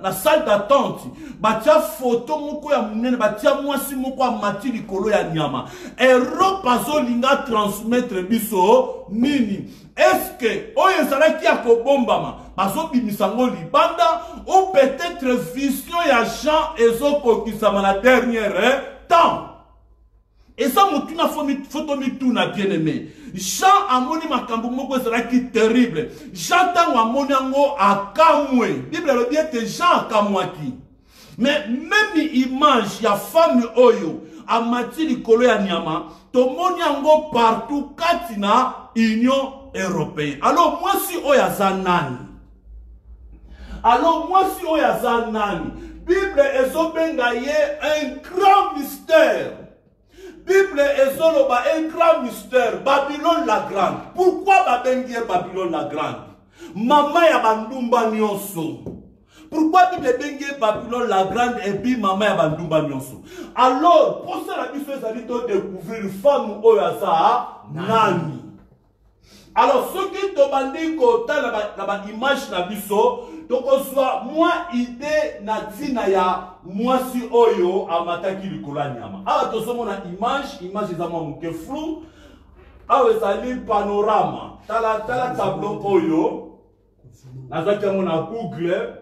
na salle d'attente batia photo moko ya munene batia mwasi moko ya mati likolo ya nyama Europe azolinga transmettre biso nini est-ce que oyo ezalaki ya kobombama bazobimisa ngo libanda ou peut-être vision ya Jean ezokokisama na dernière temps. Et ça, mutuna photo mituna bien aimé. Jean amoni makambo moko ezalaki terrible. Jean tango amoni yango akamwe. Bible le bien que Jean akamwaki. Mais même image ya femme oyo amati likolo ya nyama, tomoni yango partout katina Union Européenne. Alors moi si oya zanani. Alors moi si oya zanani. Bible ezobenga ye un grand mystère. Bible ezoloba un grand mystère. Babylone la grande. Pourquoi babengi Babylone la grande? Mama ya bandumba nyonso. Pourquoi Bible bengi Babylone la grande et puis mama ya bandumba nyonso? Alors, pour ça la biso ezali to découvrir femme oyaza nani. Alors, ce qui te bandi kota na ba image na biso, donc soit moi idée na tina ya mwasi oyo amataki likolo nyama. Ah to somo na image ezama muke flou. Ah ezali panorama. Tala tableau oyo. Nazaki yango na Google.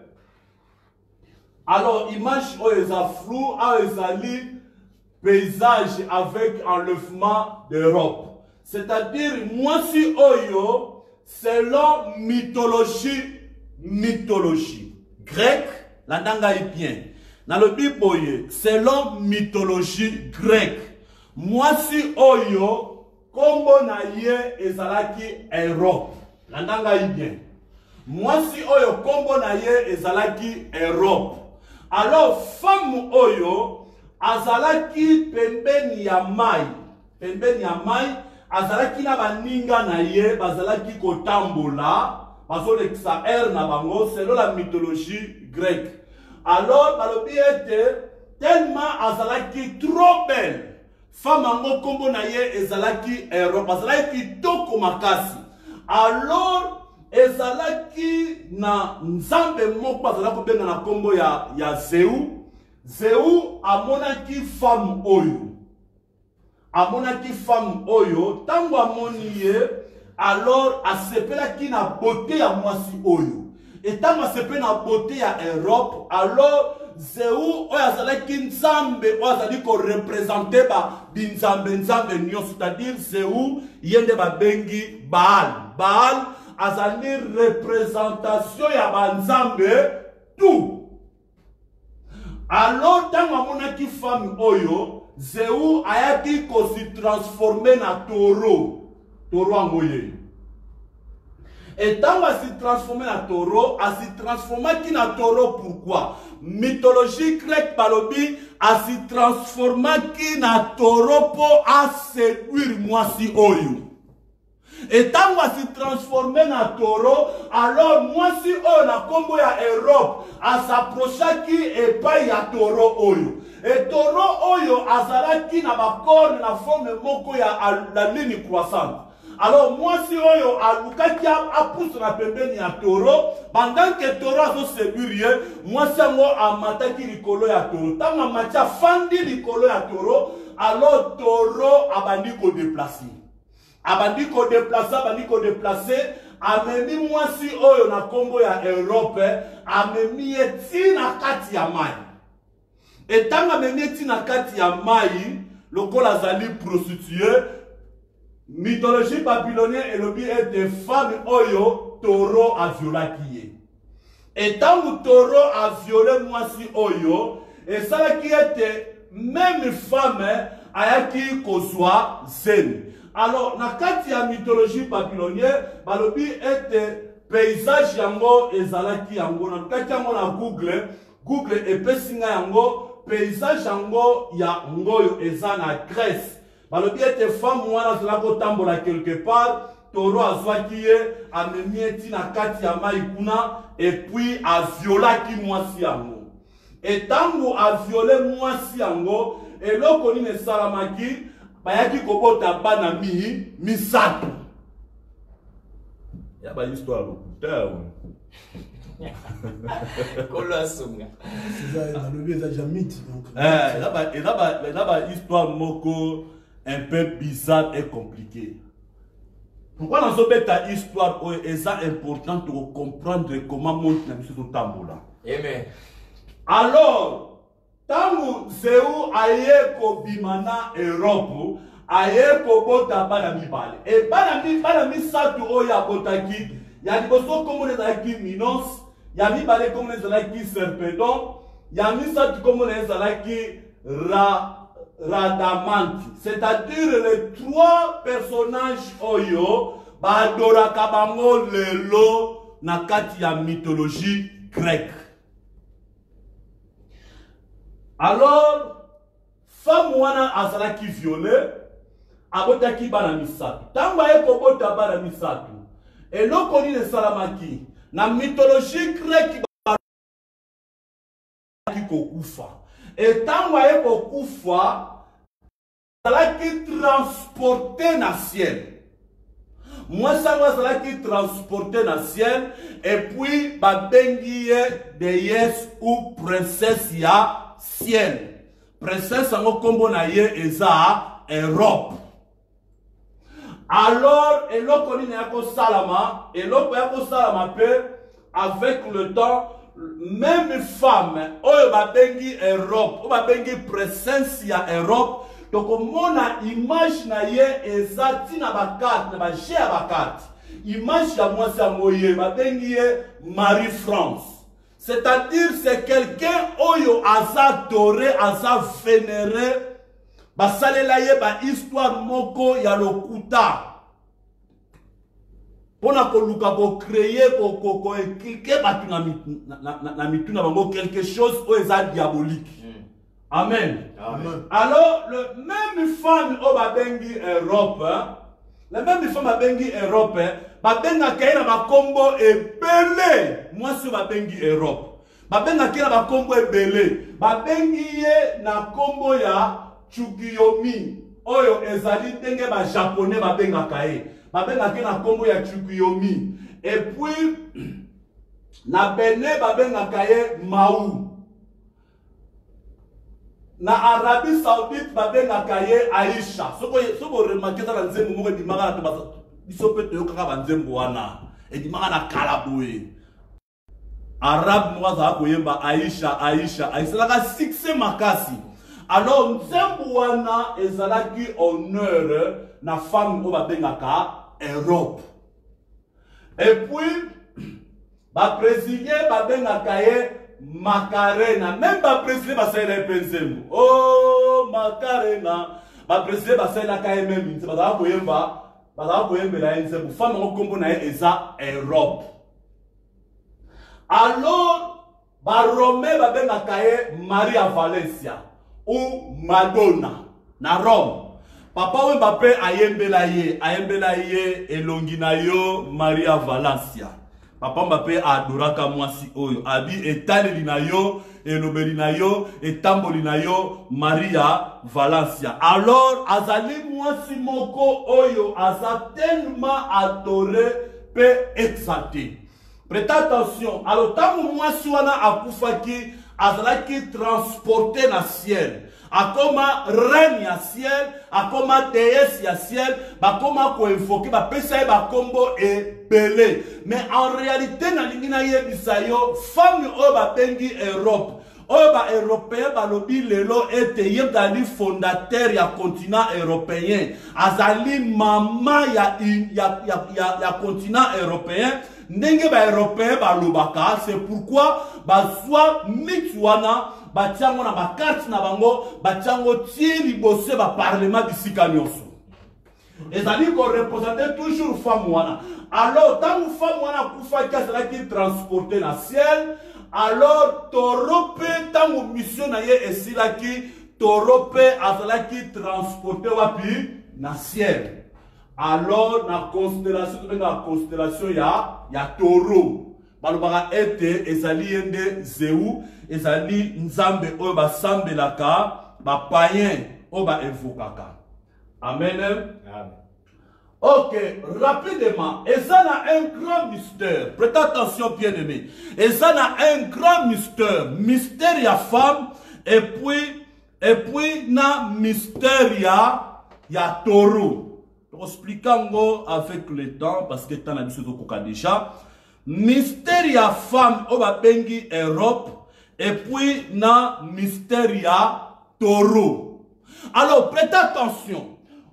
Alors image oyo eza flou, ah ezali paysage avec enlèvement d'Europe. C'est-à-dire mwasi oyo selon mythologie grecque, la ndanga est bien. Dans le Bible, selon mythologie grecque, mwasi oyo kombo na ye ezalaki Europe. La ndanga est bien. Mwasi oyo kombo na ye ezalaki Europe. Alors femme oyo azalaki pembeni ya mai. Pembeni ya mai azalaki na baninga na ye bazalaki kotambola. Bazolekisa na bango selon la mythologie grecque. Alors, balobi était tellement azalaki trop belle. Femme ango kombo na ye ezalaki Europe. Azalaki toko makasi. Alors, ezalaki na nzambe moko azalaki benga na kombo ya Zeu. Zeu amonaki femme oyo. Amonaki femme oyo. Tango amoni ye. Alors, asepelaki na beauté ya mwasi oyo. Et tant asepelaki na beauté ya Europe, alors Zeu oyo azalaki nzambe oyo azali ko représenter ba binzambe nyonso, c'est-à-dire Zeu yende ba bengi Baal. Baal azali représentation ya banzambe tout. Alors tant amonaki femme oyo, Zeu ayaki ko se transformer na taureau. Taureau angoye. Et tant qu'il s'est transformé en taureau, il s'est transformé en taureau pourquoi? Mythologie grecque balobi, il s'est transformé en taureau pour séduire moi si oyo. Et tant qu'il s'est transformé en taureau, alors moi si oyo na kombo ya Europe, il s'approcha qui et pas ya taureau oyo. Et taureau oyo azalaki na ba corne na forme moko ya la ligne croissante. Alors moi si oyo alukaki apousse na pembeni ya taureau, pendant que taureau azo séduire, moi si ngo amataki likolo ya taureau. Tanga macha fandi likolo ya taureau, alors taureau abandi ko déplacer. Abandi ko déplacer, amemi moi si oyo na kombo ya Europe, amemi eti na kati ya mai. Et tant amemi eti na kati ya mai, lokola zali prostituée. Mythologie babylonienne et le but est des femmes oyo taureau a violé. Et tant que taureau a violé moi si oyo, et ça qui était même femme ayaki kozwa zen. Alors na kati ya mythologie babylonienne, le but est paysage yango ezalaki yango na kati yango na Google epesinga yango paysage yango ya ngoyo eza na Grèce. Balobi ete femme wana zela kotambola quelque part, taureau azwaki ye, amemi eti na kati ya mai kuna, et puis aviolaki mwasi yango. Et tango aviole mwasi yango, eloko nini esalamaki, bayaki kobota bana misato. Ya ba histoire lo. histoire moko un peu bizarre et compliquée. Pourquoi dans cette histoire est important de comprendre comment monte la mission de Tambola? Amen. Alors, tangu Zéou aye ko bimana Europe, aye ko bota bana mibale. Et bana misatu oya botaki, ya liboso comme les alaki Minos, ya mibale comme les alaki Serpedon, ya misatu comme les alaki Radamanti. C'est-à-dire les trois personnages oyo badora kabango lelo na kati ya mythologie grecque. Alors, femme wana azalaki violée, abotaki bana misatu. Tamba eko bota bana misatu. Eloko ni salamaki na mythologie grecque kokufa. Et tamba eko kufa azalaki transporté na ciel. Moi ça azalaki transporté na ciel et puis babengi de yes ou princesse ya ciel. Princesse en kombo na ye eza Europe. Alors eloko ni yako salama pe avec le temps même femme oyo babengi Europe o babengi princesse ya Europe donc mona image na ye eza tina bakarte na ba ya bakarte image ya mwasi ya moye babengi ye Marie-France. C'est-à-dire c'est quelqu'un oyo aza doré, aza vénéré, basalela ye ba histoire moko ya lokuta. Pona ko luka ko créer ko écrire batu na mituna bango quelque chose oyo eza diabolique. Amen. Amen. Alors le même femme o babengi Europe, la même femme babengi Europe, babenga kaina bakombo ebele, moi si babengi Europe. Babenga kaina bakombo ebele, babengi ye na kombo ya Tsukuyomi. Oyo ezali ndenge ba japonais babenga kae. Babenga kaina kombo ya Tsukuyomi. Et puis na Benin babenga kae Mau. Na Arabie Saoudite babenga kaye Aisha. Soko remarquer ça dans nzembo moko dimaka na to bisope to yoka ba nzembo wana. E dimaka na kalaboye. Arabe moko za koyemba Aisha la succès makasi. Alors nzembo wana ezalaki honneur na femme o babenga ka Europe. Et puis ba brésilien babenga kaye Macarena, même pas président basela penzembo. Oh Macarena, ba président basela KMM, c'est pas koyemba la nzembo. Femme ko kombo na eza Europe. Alors ba Rome ba benga kaye Maria Valencia ou Madonna na Rome. Papa we Mbappé ayembela ye elongi na yo Maria Valencia. Papa Mbappé adoraka mwasi oyo abi etali na yo elobeli na yo etamboli na yo Maria Valencia. Alors azali mwasi moko oyo aza tellement adoré pe exalté. Prêtez attention. Alors tant mwasi wana akufaki azalaki transporté na ciel. Akoma reine ya ciel, akoma déesse ya ciel, bakoma ko invoquer ba pesa ba kombo e belé. Mais en réalité na lingina yebisa yo femme o ba bengi Europe. O ba européen ba lobi lelo ete yebali fondateur ya continent européen. Azali mama ya continent européen. Ndenge ba européen ba lobaka, c'est pourquoi ba soit mitwana batiango na bakarte na bango batiango tiri bosse ba parlement bisika nyonso. Ezali ko représenter toujours femme wana. Alors tant femme wana kufa kasala ki transporter na ciel, alors torope tant mission na ye esila ki torope azala ki transporter wapi na ciel. Alors na constellation ya taureau. Balobaka ete ezali yende Zéou, ezali nzambe oyo basambelaka ba païen oyo ba evokaka. Amen. Amen. Ok, rapidement, et ça a un grand mystère. Prêtez attention, bien-aimés. Et ça a un grand mystère. Mystère ya femme, et puis na mystère ya taureau. Expliquons avec le temps, parce que tant d'habitude au déjà. Mystère ya femme, on va bengi Europe, et puis na mystère ya taureau. Alors, prêtez attention.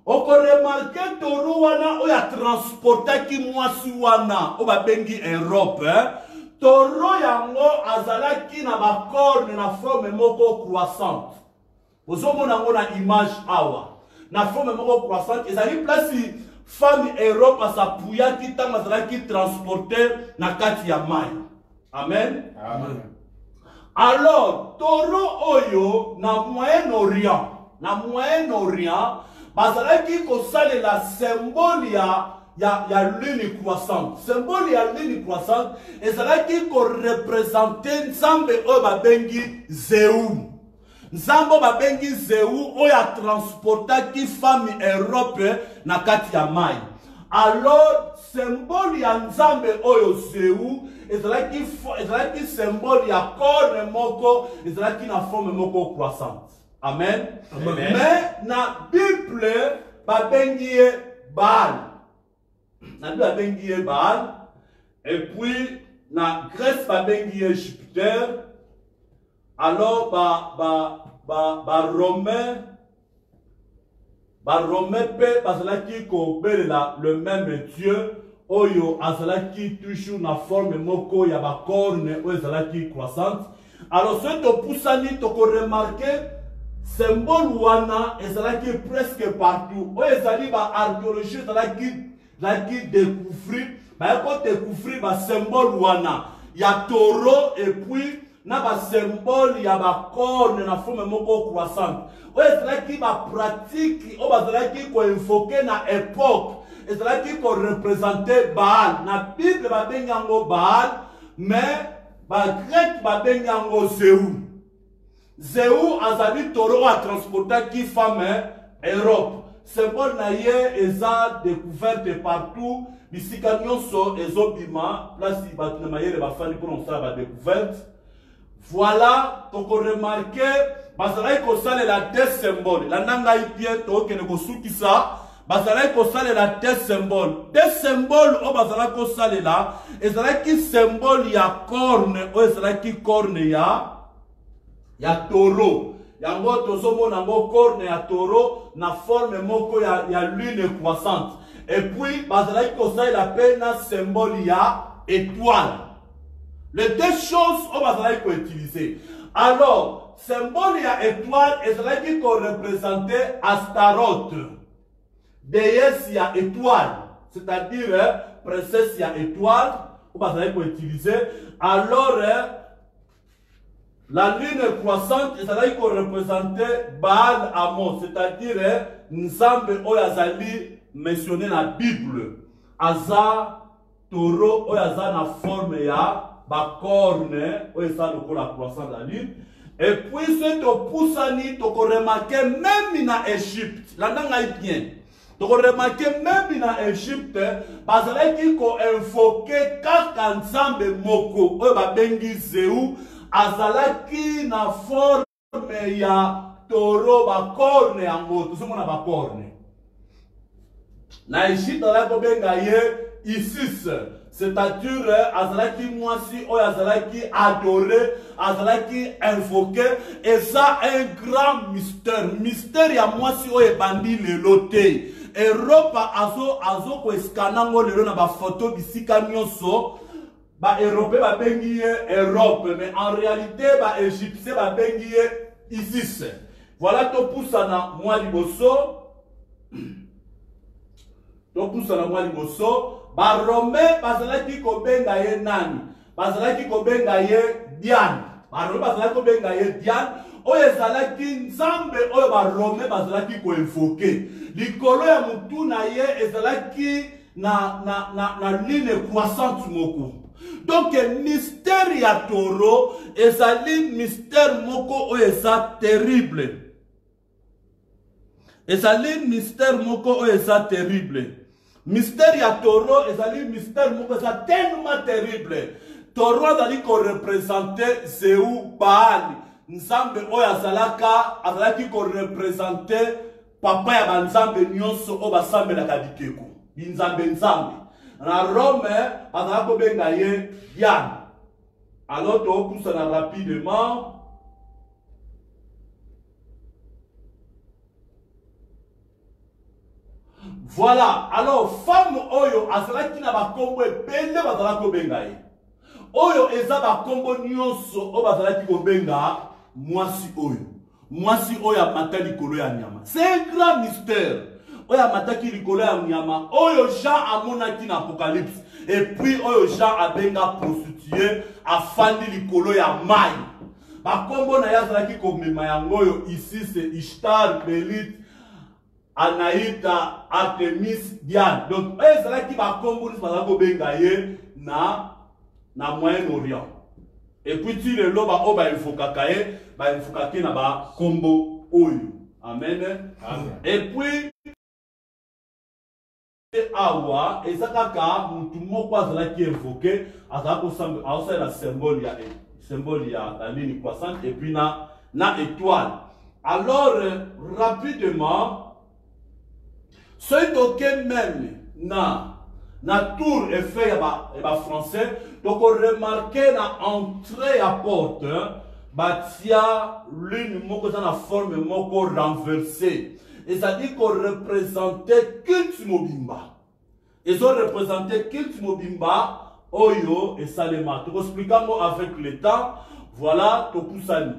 On peut remarquer taureau wana o ya transporter ki mwasi wana o ba bengi Europe taureau yango azalaki na ba corne na forme moko croissante. Ozomona ngo na image awa na forme moko croissante ezali place femme Europe asapuya ki tanga azalaki transporter na kati ya mai. Amen. Amen. Alors taureau oyo na Moyen-Orient bazalaki kosale la symbole ya lune croissante. Symbole ya lune croissante ezalaki ko représenter nzambe oyo babengi Zeu. Nzambe babengi Zeu oyo transportaki femme Europe na kati ya mai. Alors symbole ya nzambe oyo Zeu ezalaki symbole ya corne moko ezalaki na forme moko croissante. Amen. Amen. Mais na Bible babengi Baal. Na Bible babengi Baal. Et puis na Grèce babengi Jupiter. Alors Romain pe bazalaki ko belela le même Dieu oyo azalaki toujours na forme moko ya ba corne oyo azalaki croissante. Alors ce to poussani to ko remarquer symbole wana ezalaki presque partout. O ezali ba archéologie ezalaki découvrir ba ko découvrir ba symbole wana ya taureau et puis na ba symbole ya ba corne na forme moko croissante. O ezalaki ba pratique o bazalaki ko invoquer na époque ezalaki ko représenter Baal. Na Bible ba bengango Baal mais ba grec ba bengango Zeu. Zeu azali taureau a transporter qui femme Europe. Symbole na ye eza découverte partout. Bisika nyonso ezobima place batu na mayele ba fani pour on ba découverte. Voilà, donc on remarque bazalai ko sale la deux symbole. La nanga ipie to ke ne ko suki sa bazalai ko sale la deux symbole. Deux symboles o bazalai ko sale la ezalai ki symbole ya corne o ezalai ki corne ya taureau. Yango tozomo nango corne ya taureau na forme moko ya lune croissante. Et puis bazalai ko sale la peine symbole ya étoile. Les deux choses on va utiliser. Alors, symbole ya étoile est qu'on représentait Astaroth. Déesse ya étoile. C'est-à-dire princesse ya étoile. On va utiliser. Alors, la lune croissante est qu'on représentait Baal Amon. C'est-à-dire Nzambe Oyazali mentionné dans la Bible. Aza taureau Oyaza na forme ya ba corne ou ça le la croissance de la lune. Et puis ce to poussani to remarquer même na Égypte la nanga bien to remarquer même na Égypte bazalaki ko invoquer kaka nzambe moko o ba bengi Zeu azalaki na forme ya taureau ba corne yango to somo na ba corne na Égypte la ko benga ye Isis. C'est-à-dire, azalaki mwasi, o azalaki adoré, azalaki invoqué, et ça un grand mystère. Mystère ya mwasi o ebandi le loté. Europe azo ko eskanango lelo na ba photo bisika nyonso, ba Europe ba bengi Europe, mais en réalité ba Égyptien ba bengi Isis. Voilà to poussana mwa liboso. To poussana mwa liboso. Ba Romain bazalaki ko benga ye nani? Bazalaki ko benga ye Diane. Ba Romain bazalaki ko benga ye Diane. Oyo ezalaki nzambe oyo ba Romain bazalaki ko invoquer. Likolo ya mutu na ye ezalaki na ligne croissante moko. Donc mystère ya taureau ezali mystère moko oyo eza terrible. Ezali mystère moko oyo eza terrible. Mystère ya taureau ezali mystère moko eza tellement terrible. Taureau azali ko représenter Zéu Baal. Nzambe oyo azalaki ko représenter papa ya banzambe nyonso o basambelaka bikeko. Binzambe. Na Rome azalaki kobenga ye Diane. Alors tokosana rapidement. Voilà, alors femme oyo azalaki na bakombo ebele bazalaki kobenga ye. Oyo eza bakombo nyonso o bazalaki kobenga mwasi oyo. Mwasi oyo amata likolo ya nyama. C'est un grand mystère. Oyo amataki likolo ya nyama. Oyo Jean amonaki na Apocalypse. Et puis oyo Jean abenga prostituée afandi likolo ya mai. Bakombo na ya azalaki komema yango oyo ici c'est Ishtar, Belit, Anaïta, Artemis, Diane. Donc, c'est là qui va combattre na Moyen-Orient. Et puis, tu le loba o ba infokakaye, ba infokake na ba kombo oyo. Amen. Et puis, awa, et ça kaka, mutu moko azala qui invoqué, azala ko semble, azala la symbole ya la ligne croissante, et puis na étoile. Alors, rapidement, ce token même na tour Eiffel et français, donc on remarque na entrée à porte, batia l'une moko dans la forme moko renversée. Et ça dit qu'on représentait culte mobimba. Ils ont représenté culte mobimba, oyo et salema. Tu expliques avec le temps, voilà to poussani.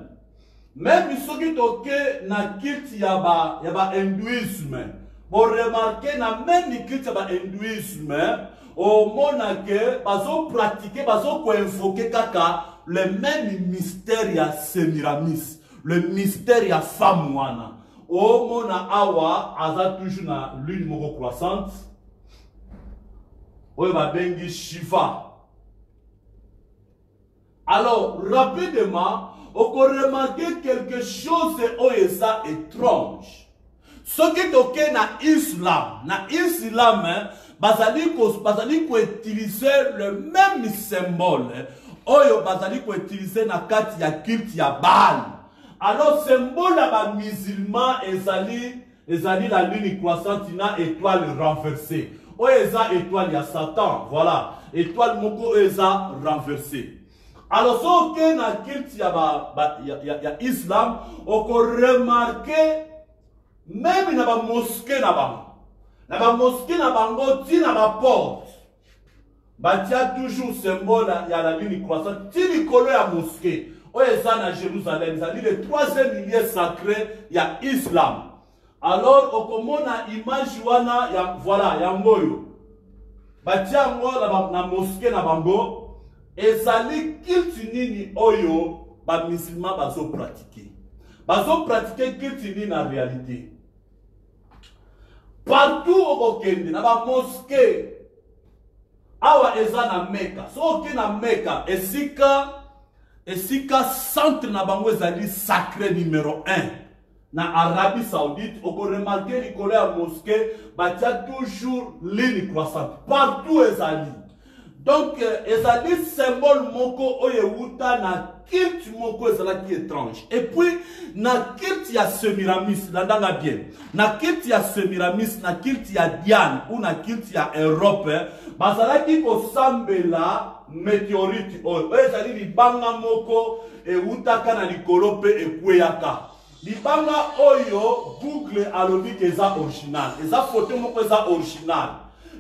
Même ceux qui toke na culte yaba hindouisme. Vous remarquez, na même culte ba hindouisme, au monake, bazo pratiquer, bazo ko invoquer kaka le même mystère ya Semiramis, le mystère ya femme wana. Au mona awa aza toujours na lune moko croissante. Oyo ba bengi Shiva. Alors rapidement, on peut remarquer quelque chose oyo ça étrange. Ce qui est ok na islam, bazali ko utiliser le même symbole. Oyo bazali ko utiliser na kati ya culte ya Baal. Alors symbole ba musulman ezali la lune croissante na étoile renversée. Oyo eza étoile ya Satan, voilà, étoile moko eza renversée. Alors ce qui est na culte ya islam, on peut remarquer même na ba mosquée na bango ti na ba porte batia toujours symbole ya la ligne croissante ti likolo ya mosquée oyo eza na Jérusalem, c'est le 3e milieu sacré ya islam. Alors okomona image wana ya voilà ya ngoyo batia ngo na mosquée na bango ezali culte nini oyo ba musulman bazo pratiquer culte nini na réalité. Partout au Kende, na ba mosquée, awa eza na Mecca. So ke na Mecca, esika centre na bango ezali sacré numéro 1. Na Arabie Saoudite, on peut remarquer likolo ya mosquée, batia toujours ligne croissante. Partout ezali. Donc ezali symbole moko oyo wuta na culte moko ezala qui étrange. Et puis na culte ya Semiramis, landanga bien. Na culte ya Semiramis, na culte ya Diane ou na culte ya Europe, bazala ki ko sambela météorite oyo. Ezali libanga moko e wutaka na likolo pe ekweyaka. Libanga oyo Google alobi keza original. Eza photo moko eza original.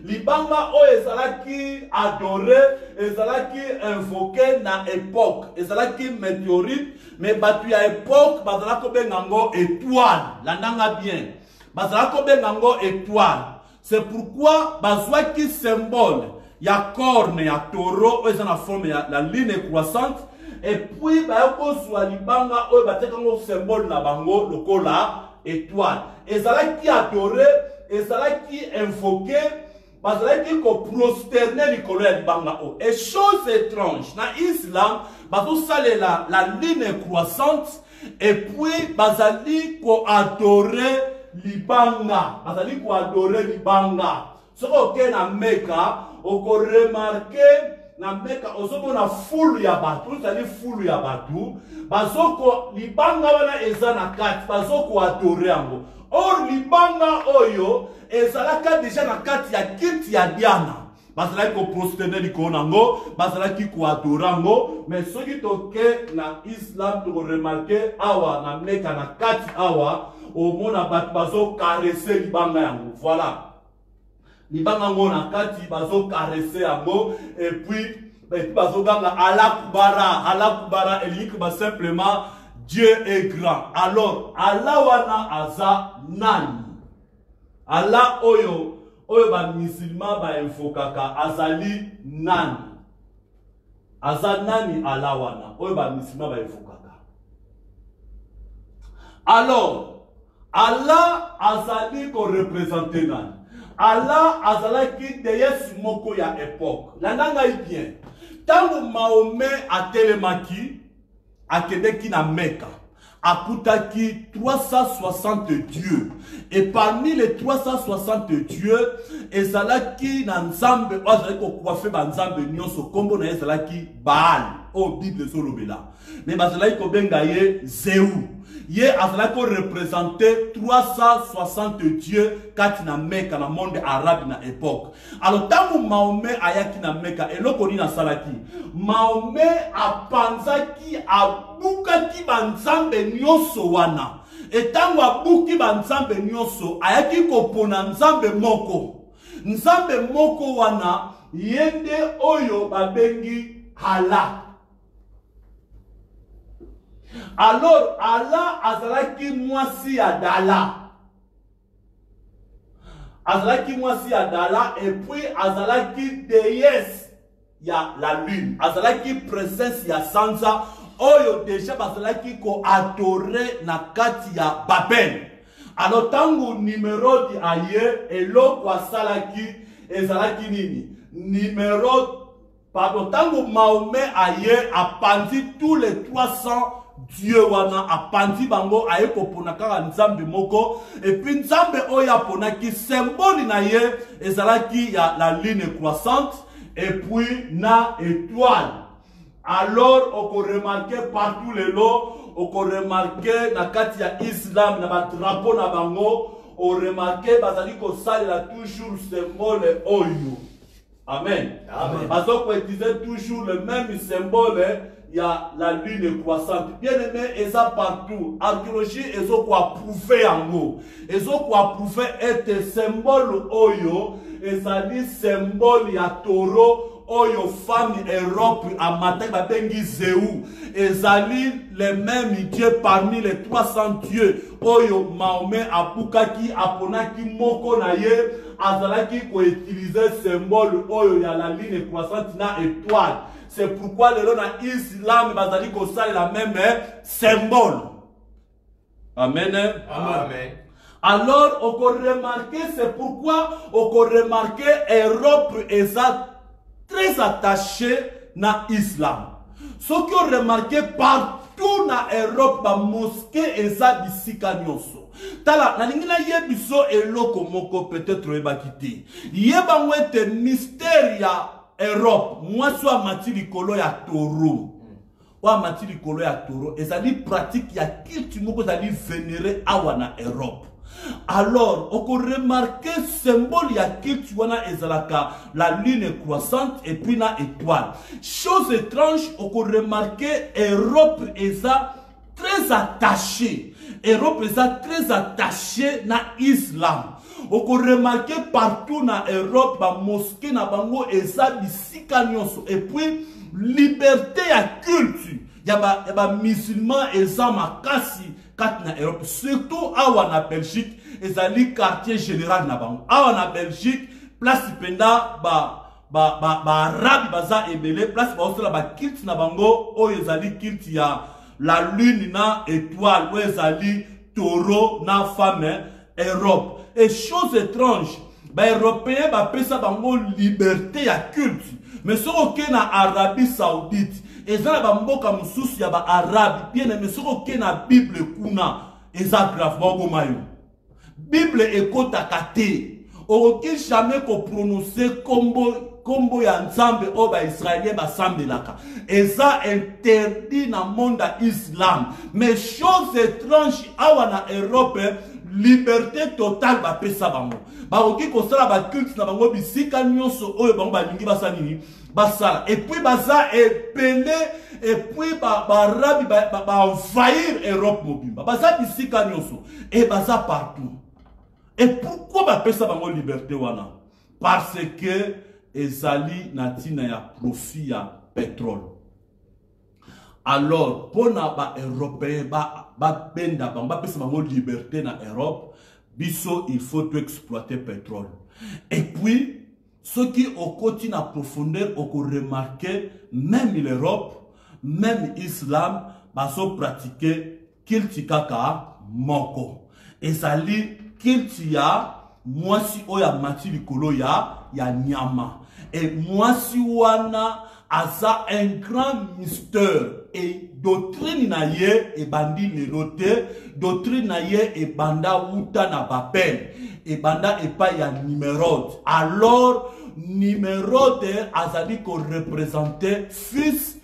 Libanga o ezalaki adoré, ezalaki invoqué na époque, ezalaki météorite, mais batu ya époque bazalako bengango étoile, landanga bien. Bazalako bengango étoile. C'est pourquoi bazwaki symbole ya corne ya taureau, eza na forme ya la ligne croissante, et puis bayako zwa libanga o batekango symbole na bango lokola étoile. Ezalaki adoré, ezalaki invoqué. Bazalaki ko prosterner likolo ya libanga o. Et chose étrange, na islam, bazo salela la ligne croissante, et puis bazali ko adorer libanga. Bazali ko adorer libanga. Ce que na Mecca, on peut remarquer na Mecca, on a foule ya batou, c'est-à-dire foule ya batou. Bazoko libanga wana eza na kati, bazoko adorer yango. Or libanga oyo ezalaka déjà na kati ya kiti ya Diana. Bazalaki ko prosterner liko nango, bazalaki ko adorer yango, mais soki toke na Islam to remarquer awa na Mecca na kati awa, au mona bat bazo caresser libanga yango. Voilà. Libanga ngo na kati bazo caresser yango et puis bazo ganga ala kubara elik ba simplement Dieu est grand. Alors Allah wana aza nani? Allah oyo ba musulman ba infokaka azali nani? Aza nani Allah wana oyo ba musulman ba infokaka. Alors Allah azali ko représenter nani? Allah azalaki deyes moko ya époque. Landanga bien. Tango Mahomet a telemaki, a kedeki na Mecca, a kutaki 360 dieux. Et parmi les 360 dieux, ezalaki na nzambe, azalaki ko coiffer ba nzambe nyonso kombo na ezalaki Baal. Oh Bible solobela. Mais bazalaki ko benga ye Zeu. Ye azalaki ko représenter 360 dieux kati na Mecca na monde arabe na époque. Alors tango Mahomet ayaki na Mecca eloko ni na salaki. Mahomet apanzaki abukaki banzambe nyonso wana. Et tango abuki banzambe nyonso ayaki kopona nzambe moko. Nzambe moko wana yende oyo babengi Allah. Alors Allah azalaki mwasi ya Dala. Azalaki mwasi ya Dala et puis azalaki déesse ya la lune. Azalaki princesse ya Sansa. Oyo déjà bazalaki ko adorer na kati ya Babel. Alors tango numéro di aye eloko asalaki ezalaki nini? Numéro pardon tango Mahomet aye apandi tous les 300 Dieu wana apandi bango aye kopona kaka nzambe moko et puis nzambe oya ponaki symbole na ye ezalaki ya la lune croissante et puis na étoile. Alors on peut remarquer partout les lots, on peut remarquer na kati ya Islam na ba drapeau na bango, on remarquer bazali ko salela toujours symbole oyo. Amen. Amen. Parce qu'on utilisait toujours le même symbole. Il y a la lune croissante. Bien aimé, et ça partout. Archéologie, ils ont quoi prouver en haut. Ils ont quoi prouver être symbole oyo. Et ça dit symbole ya taureau. Oyo femme Europe à matin babengi Zeu. Et ça dit les mêmes dieux parmi les 300 dieux. Oyo Mahomet apukaki aponaki moko na ye. Azalaki ko utiliser symbole oyo ya la ligne croissante na étoile. C'est pourquoi le nom Islam bazali ko sala la même symbole. Amen. Amen. Alors on peut remarquer, c'est pourquoi on peut remarquer Europe est très attaché na Islam. Ce qu'on remarqué partout na Europe ba mosquée eza bisika nyonso. Tala na lingina yebiso eloko moko peut-être ebakiti. Yeba ngwete mystère ya Europe, moi soit mati likolo ya taureau. Wa mati likolo ya taureau, ezali pratique ya culture moko ezali vénéré awa na Europe. Alors, on peut remarquer symbole ya culture wana ezalaka la lune croissante et puis na étoile. Chose étrange, on peut remarquer Europe eza très attaché. Europe eza très attaché na Islam. On peut remarquer partout na Europe, ba mosquée na bango eza bisika nyonso. Et puis liberté ya culture. Ya ba musulman eza makasi kat na Europe. Surtout awa na Belgique, ezali quartier général na bango. Awa na Belgique, place penda ba arabe baza ebele, place ba osola ba kilt na bango o ezali kilt ya la lune na étoile, o ezali taureau na femme Europe. Et chose étrange, les Européens pesa bango liberté ya culte. Mais ce qu'on na Arabie Saoudite, et ça na mboka mususu ya ba Arabe, bien mais ce qu'on na Bible kuna, eza gravement gomayo. Bible ekota kate. okoki jamais ko prononcer kombo ya nzambe o ba israélien ba sambelaka. Eza interdit na monde islam. Mais chose étrange awa na Europe, liberté totale ba pesa bango. Ba okoki ko sala ba culte na bango bisika nyonso oyo bango ba lingi basala nini basala. Et puis baza epele et puis barabi ba envahir Europe mobimba. Baza bisika nyonso et baza partout. Et pourquoi ba pesa bango liberté wana? Parce que ezali natina ya profit ya pétrole. Alors pour na ba européen ba benda ba pesa bango liberté na Europe, biso il faut tout exploiter pétrole. Et puis ceux qui au côté na profondeur au remarquer même l'Europe, même l'islam baso pratiquer kiltikaka moko. Ezali kiltia mwasi oya mati likolo ya nyama. Et mwasi wana aza un grand mystère. Et doctrine na ye e bandi lerote, doctrine na ye e banda uta na Babel, e banda e pa ya Nimrod. Alors Nimrod azali ko représenter fils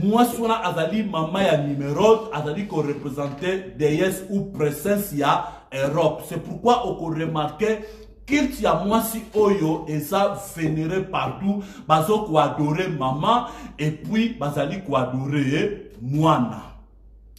mwasi wana azali mama ya Nimrod, azali ko représenter déesse ou présence ya Europe. C'est pourquoi on peut remarquer qu'il y a mwasi oyo eza vénéré partout, bazo ko adorer maman et puis bazali ko adorer mwana.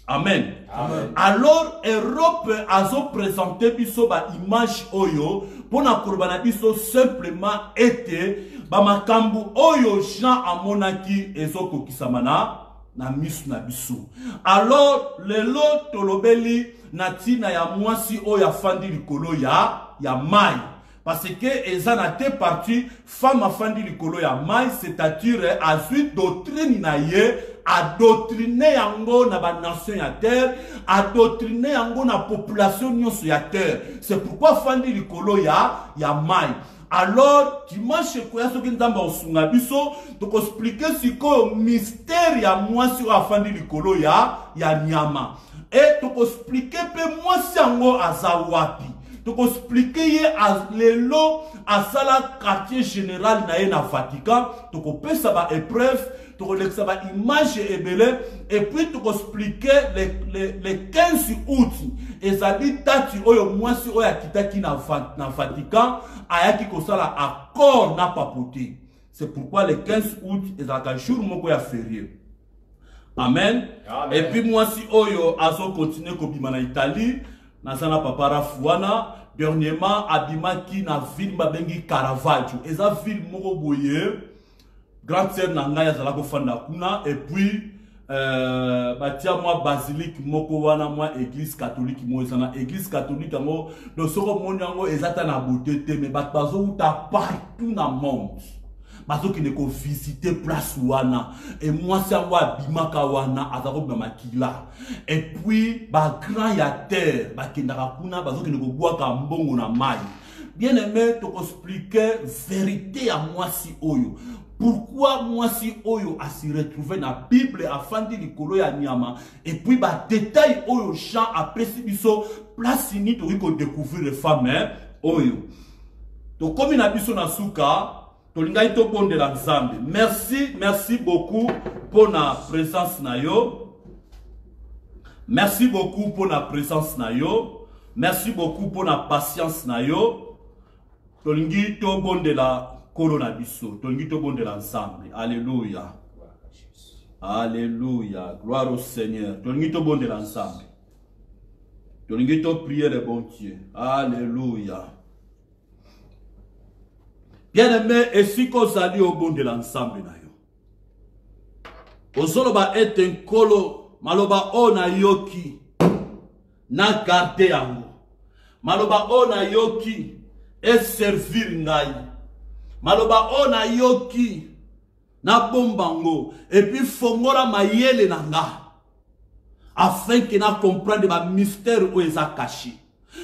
Amen. Amen. Alors Europe azo présenter biso ba image oyo pour na kurbana biso simplement été ba makambu oyo Jean amonaki ezoko kisamana na misu na biso. Alors lelo tolobeli natina ya mwasi oyo afandi likolo ya mai. Parce que eza na te parti femme afandi likolo ya mai, c'est-à-dire azui doctrine na ye, adoctriner yango na ba nation ya terre, adoctriner yango na population nyonso ya terre. C'est pourquoi afandi likolo ya mai. Alors dimanche koya soki nzamba osunga biso toko expliquer siko mystère ya mwasi oyo afandi likolo ya nyama. Et toko expliquer pe mwasi yango aza wapi. Donc expliquer lelo asala quartier général na ye na Vatican, donc peut ça ba épreuve, donc ça ba image ebele et puis donc expliquer les 15 août ezali tati oyo mwasi oyo akitaki na Vatican ayaki ko sala accord na papoté. C'est pourquoi le 15 août ezaka jour moko ya férié. Amen. Amen. Et puis mwasi oyo azo continuer ko bima na Italie. Nazana papa Rafuana, dernièrement abimaki na ville babengi Caravaggio. Eza ville moko boye, grande sœur nanga ya zala ko fanda kuna et puis batia moi basilique moko wana moi église catholique mo ezana église catholique ngo do soko monyango ezata na beauté te mais bat bazo uta partout na monde. Bazo ki ne ko visiter place wana et moi c'est moi bimaka wana azako bima makila et puis ba grand ya terre ba kendaka kuna bazo ki ne ko boaka mbongo na mai. Bien aimé to expliquer vérité à moi si oyo. Pourquoi moi si oyo a s'y retrouver na Bible afandi likolo ya nyama et puis ba détail oyo Jean après biso place ni to ko découvrir les femmes oyo. To comme na biso na suka merci beaucoup pour la présence na yo. Merci beaucoup pour la présence na yo. Merci beaucoup pour la patience na yo. Tolingi to bonde la coronabiso. Tolingi to bonde l'ensemble. Alléluia. Alléluia. Gloire au Seigneur. Tolingi to bonde l'ensemble. Tolingi to prier le bon Dieu. Alléluia. Bien-aimé, et si qu'on s'allie au bon de l'ensemble, Osoloba est un kolo, maloba ona yoki, na garde yango. Maloba ona yoki, et servir ngai. Maloba ona yoki, na bombango, et puis fongola mayele nanga, afin que na comprendre ba mystère ou eza caché.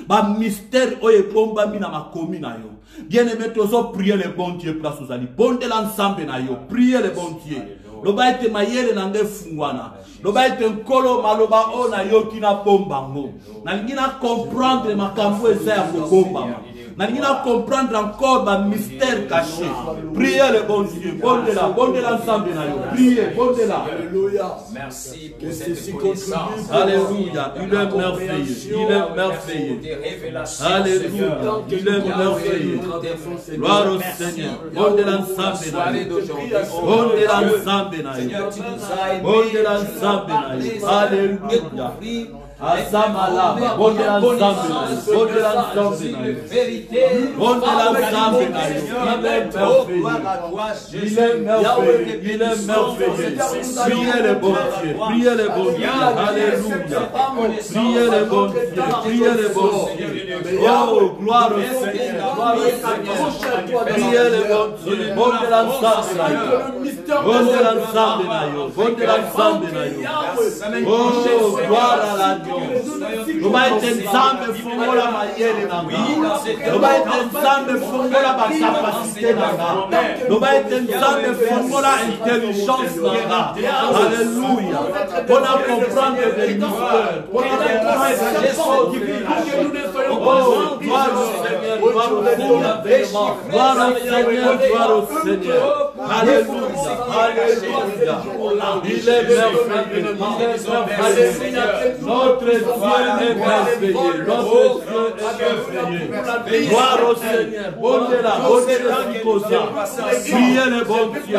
Ba mystère oye bomba mina makomi na yo. Bien aimé, tozo prier le bon Dieu place aux ali. Bonde l'ensemble na yo. Prier le bon Dieu. Loba ete mayele na nge fungwana. Loba ete nkolo maloba o na yo ki na bomba ngo. Na lingi na comprendre makambo eza ya bomba. Nalingina comprendre encore ma mystère caché. Priez le bon Dieu. Bondez-la ensemble. Priez, bondez-la. Alléluia. Merci Que pour cette ceci connaissance. contribue. Alléluia. Il est merveilleux. Il est merveilleux. Alléluia. Il est merveilleux. Gloire au Seigneur. Bondez-la ensemble. Bondez-la ensemble. Bondez-la ensemble. Alléluia. Azamala, bondela ensemble, bondela ensemble, bondela ensemble, il est merveilleux, il est merveilleux, priez le bon Dieu, priez le bon Dieu, alléluia, priez le bon Dieu, priez le bon Dieu, oh, gloire au Seigneur, gloire au Seigneur, priez le bon Dieu, bondela ensemble, bondela ensemble, bondela ensemble, oh, gloire à l'agneau. Loba ete nzambe fongola mayele na nga. Loba ete nzambe fongola ba capacité na nga. Loba ete nzambe fongola intelligence na nga. Alléluia. Pour comprendre des mystères. Pour comprendre des choses. Oh, gloire au Seigneur, gloire au Seigneur. Gloire au Seigneur, gloire au Seigneur. Alléluia, alléluia. Il est merveilleux, il est merveilleux. Notre Dieu est merveilleux, notre Dieu est merveilleux. Gloire au Seigneur, bondez-la, bondez-la, priez le bon Dieu, priez le bon Dieu.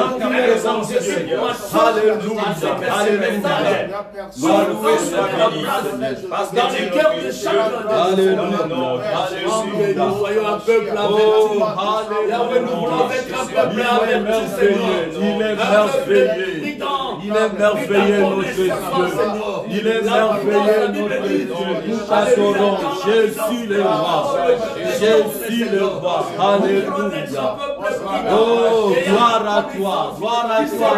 Alléluia, alléluia. Loué soit béni. Parce que dans les cœurs de chacun, alléluia. Nous soyons un peuple averti. Nous voulons être un peuple averti, Seigneur. Il est merveilleux. Il est merveilleux, notre Dieu. Il est merveilleux, notre Dieu. Nous adorons Jésus le roi. Jésus le roi. Alléluia. Oh, gloire à toi. Gloire à toi.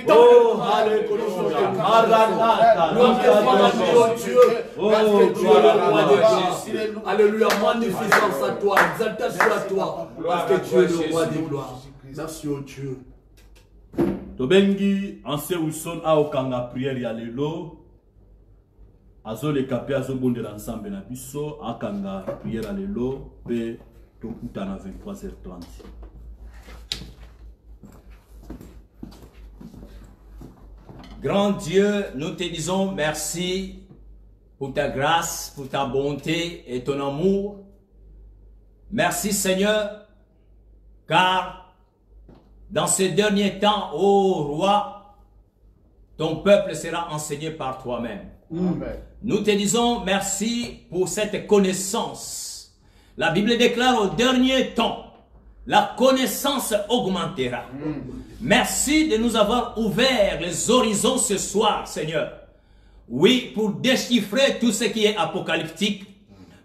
Oh, alléluia. Maranatha. Nous t'adorons. Oh, gloire à toi. Alléluia. Magnificence à toi. Exaltation à toi. Parce que tu es le roi des gloires. Merci au Dieu. Tobengi anse Wilson a okanga prière ya lelo azo le kapé azo bondela ensemble na biso akanga prière ya lelo pe tokuta na 23h30. Grand Dieu, nous te disons merci pour ta grâce, pour ta bonté et ton amour. Merci Seigneur, car dans ces derniers temps, ô roi, ton peuple sera enseigné par toi-même. Nous te disons merci pour cette connaissance. La Bible déclare au dernier temps, la connaissance augmentera. Merci de nous avoir ouvert les horizons ce soir, Seigneur. Oui, pour déchiffrer tout ce qui est apocalyptique.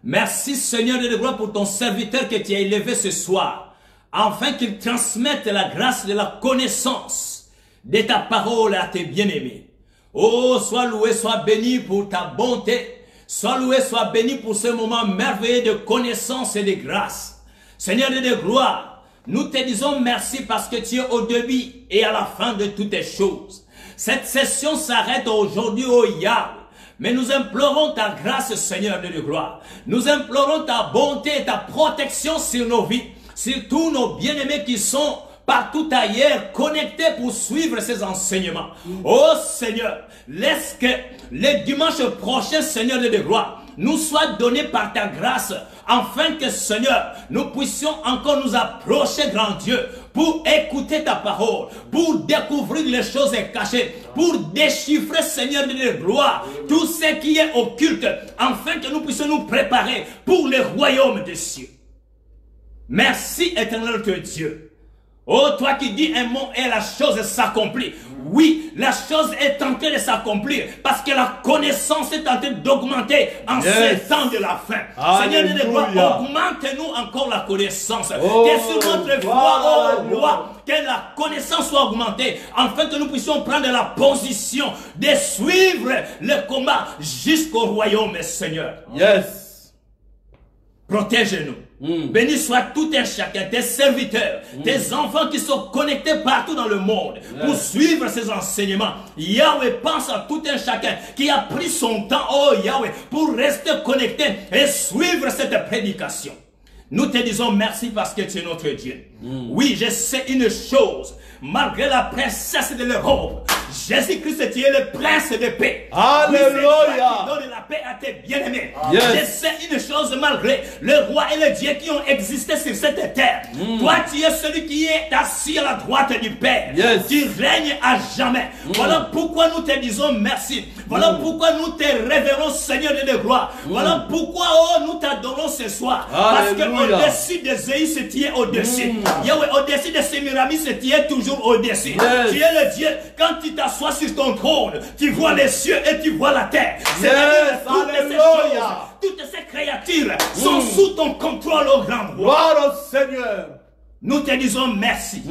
Merci, Seigneur de gloire, pour ton serviteur que tu as élevé ce soir, afin qu'il transmette la grâce de la connaissance de ta parole à tes bien-aimés. Oh, sois loué, sois béni pour ta bonté. Sois loué, sois béni pour ce moment merveilleux de connaissance et de grâce. Seigneur de gloire, nous te disons merci parce que tu es au début et à la fin de toutes les choses. Cette session s'arrête aujourd'hui, ô Yahweh. Mais nous implorons ta grâce, Seigneur de gloire. Nous implorons ta bonté et ta protection sur nos vies, sur tous nos bien-aimés qui sont partout ailleurs connectés pour suivre ces enseignements. Oh Seigneur, laisse que le dimanche prochain, Seigneur de gloire, nous soit donné par ta grâce, afin que, Seigneur, nous puissions encore nous approcher, grand Dieu, pour écouter ta parole, pour découvrir les choses cachées, pour déchiffrer, Seigneur de gloire, tout ce qui est occulte, afin que nous puissions nous préparer pour le royaume des cieux. Merci, éternel Dieu. Oh, toi qui dis un mot et la chose s'accomplit. Oui, la chose est en train de s'accomplir parce que la connaissance est en train d'augmenter en ces temps de la fin. Alléluia. Seigneur de gloire, augmente-nous encore la connaissance. Oh, que sur notre foi, oh roi, que la connaissance soit augmentée afin que nous puissions prendre la position de suivre le combat jusqu'au royaume, Seigneur. Yes. Protège-nous. Béni soit tout un chacun, tes serviteurs, tes enfants qui sont connectés partout dans le monde pour suivre ces enseignements. Yahweh, pense à tout un chacun qui a pris son temps, oh Yahweh, pour rester connecté et suivre cette prédication. Nous te disons merci parce que tu es notre Dieu. Oui, je sais une chose. Malgré la princesse de l'Europe, Jésus-Christ, tu es le prince de paix. Alléluia. Oui, donne la paix à tes bien-aimés. Yes. Je sais une chose, malgré le roi et le Dieu qui ont existé sur cette terre. Toi, tu es celui qui est assis à la droite du Père. Yes. Tu règnes à jamais. Voilà pourquoi nous te disons merci. Voilà pourquoi nous te révérons, Seigneur de gloire. Voilà pourquoi nous t'adorons ce soir. Parce que au-dessus des Zéïs, tu es au-dessus. Yahweh, au-dessus de Sémiramis, tu es toujours au-dessus. Yes. Tu es le Dieu. Quand tu t'assois sur ton trône, tu vois les cieux et tu vois la terre. Yes. Toutes ces choses, toutes ces créatures sont sous ton contrôle, au grand roi. Gloire au Seigneur. Nous te disons merci.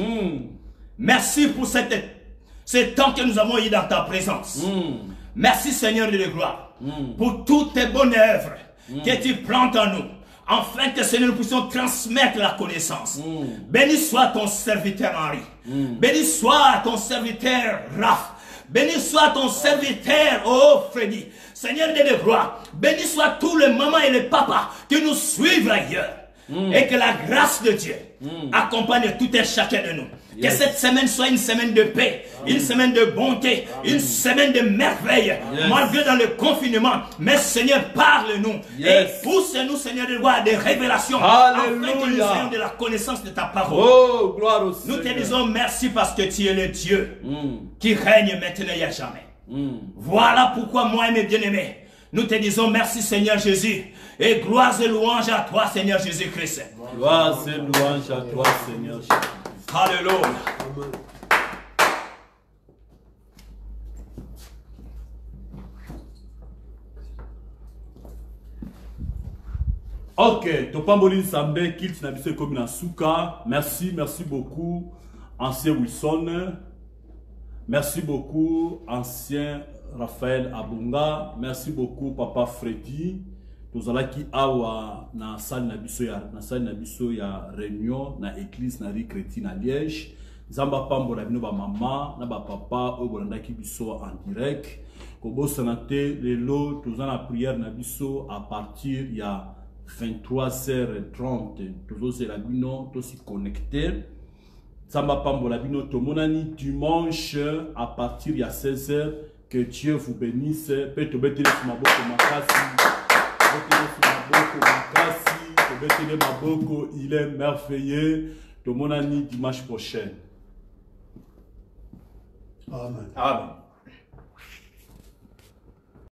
Merci pour ce temps que nous avons eu dans ta présence. Merci, Seigneur de gloire, pour toutes tes bonnes œuvres que tu plantes en nous, afin que, Seigneur, nous puissions transmettre la connaissance. Béni soit ton serviteur Henri. Béni soit ton serviteur Raph. Béni soit ton serviteur, oh Freddy. Seigneur de gloire, béni soit tous les mamans et les papas qui nous suivent ailleurs. Et que la grâce de Dieu accompagne tout et chacun de nous. Que cette semaine soit une semaine de paix, une semaine de bonté, une semaine de merveille, malgré dans le confinement. Mais Seigneur, parle-nous et pousse-nous, Seigneur, de voir des révélations, afin que nous ayons de la connaissance de ta parole. Oh, gloire au Seigneur. Nous te disons merci parce que tu es le Dieu qui règne maintenant et à jamais. Voilà pourquoi moi et mes bien-aimés, nous te disons merci, Seigneur Jésus, et gloire et louange à toi, Seigneur Jésus-Christ. Gloire et louange à toi, Seigneur Jésus. Alléluia. Ok, Topamboli Nsambe, Kilt Nabiso comme Nasuka. Merci beaucoup, ancien Wilson. Merci beaucoup, ancien Raphaël Abunga. Merci beaucoup, Papa Freddy. Tozalaki awa na salle nabiso ya réunion na église na rue Chrétien à Liège. Zamba pambola bino ba mama na ba papa o bolandaki biso en direct. Kobo sanate lelo tozana prière na biso à partir ya 23h30. Tozo la bino to si connecté. Zamba pambola bino tomonani dimanche à partir ya 16h. Que Dieu vous bénisse. Il est merveilleux. Tout le monde a dit dimanche prochain. Amen. Amen.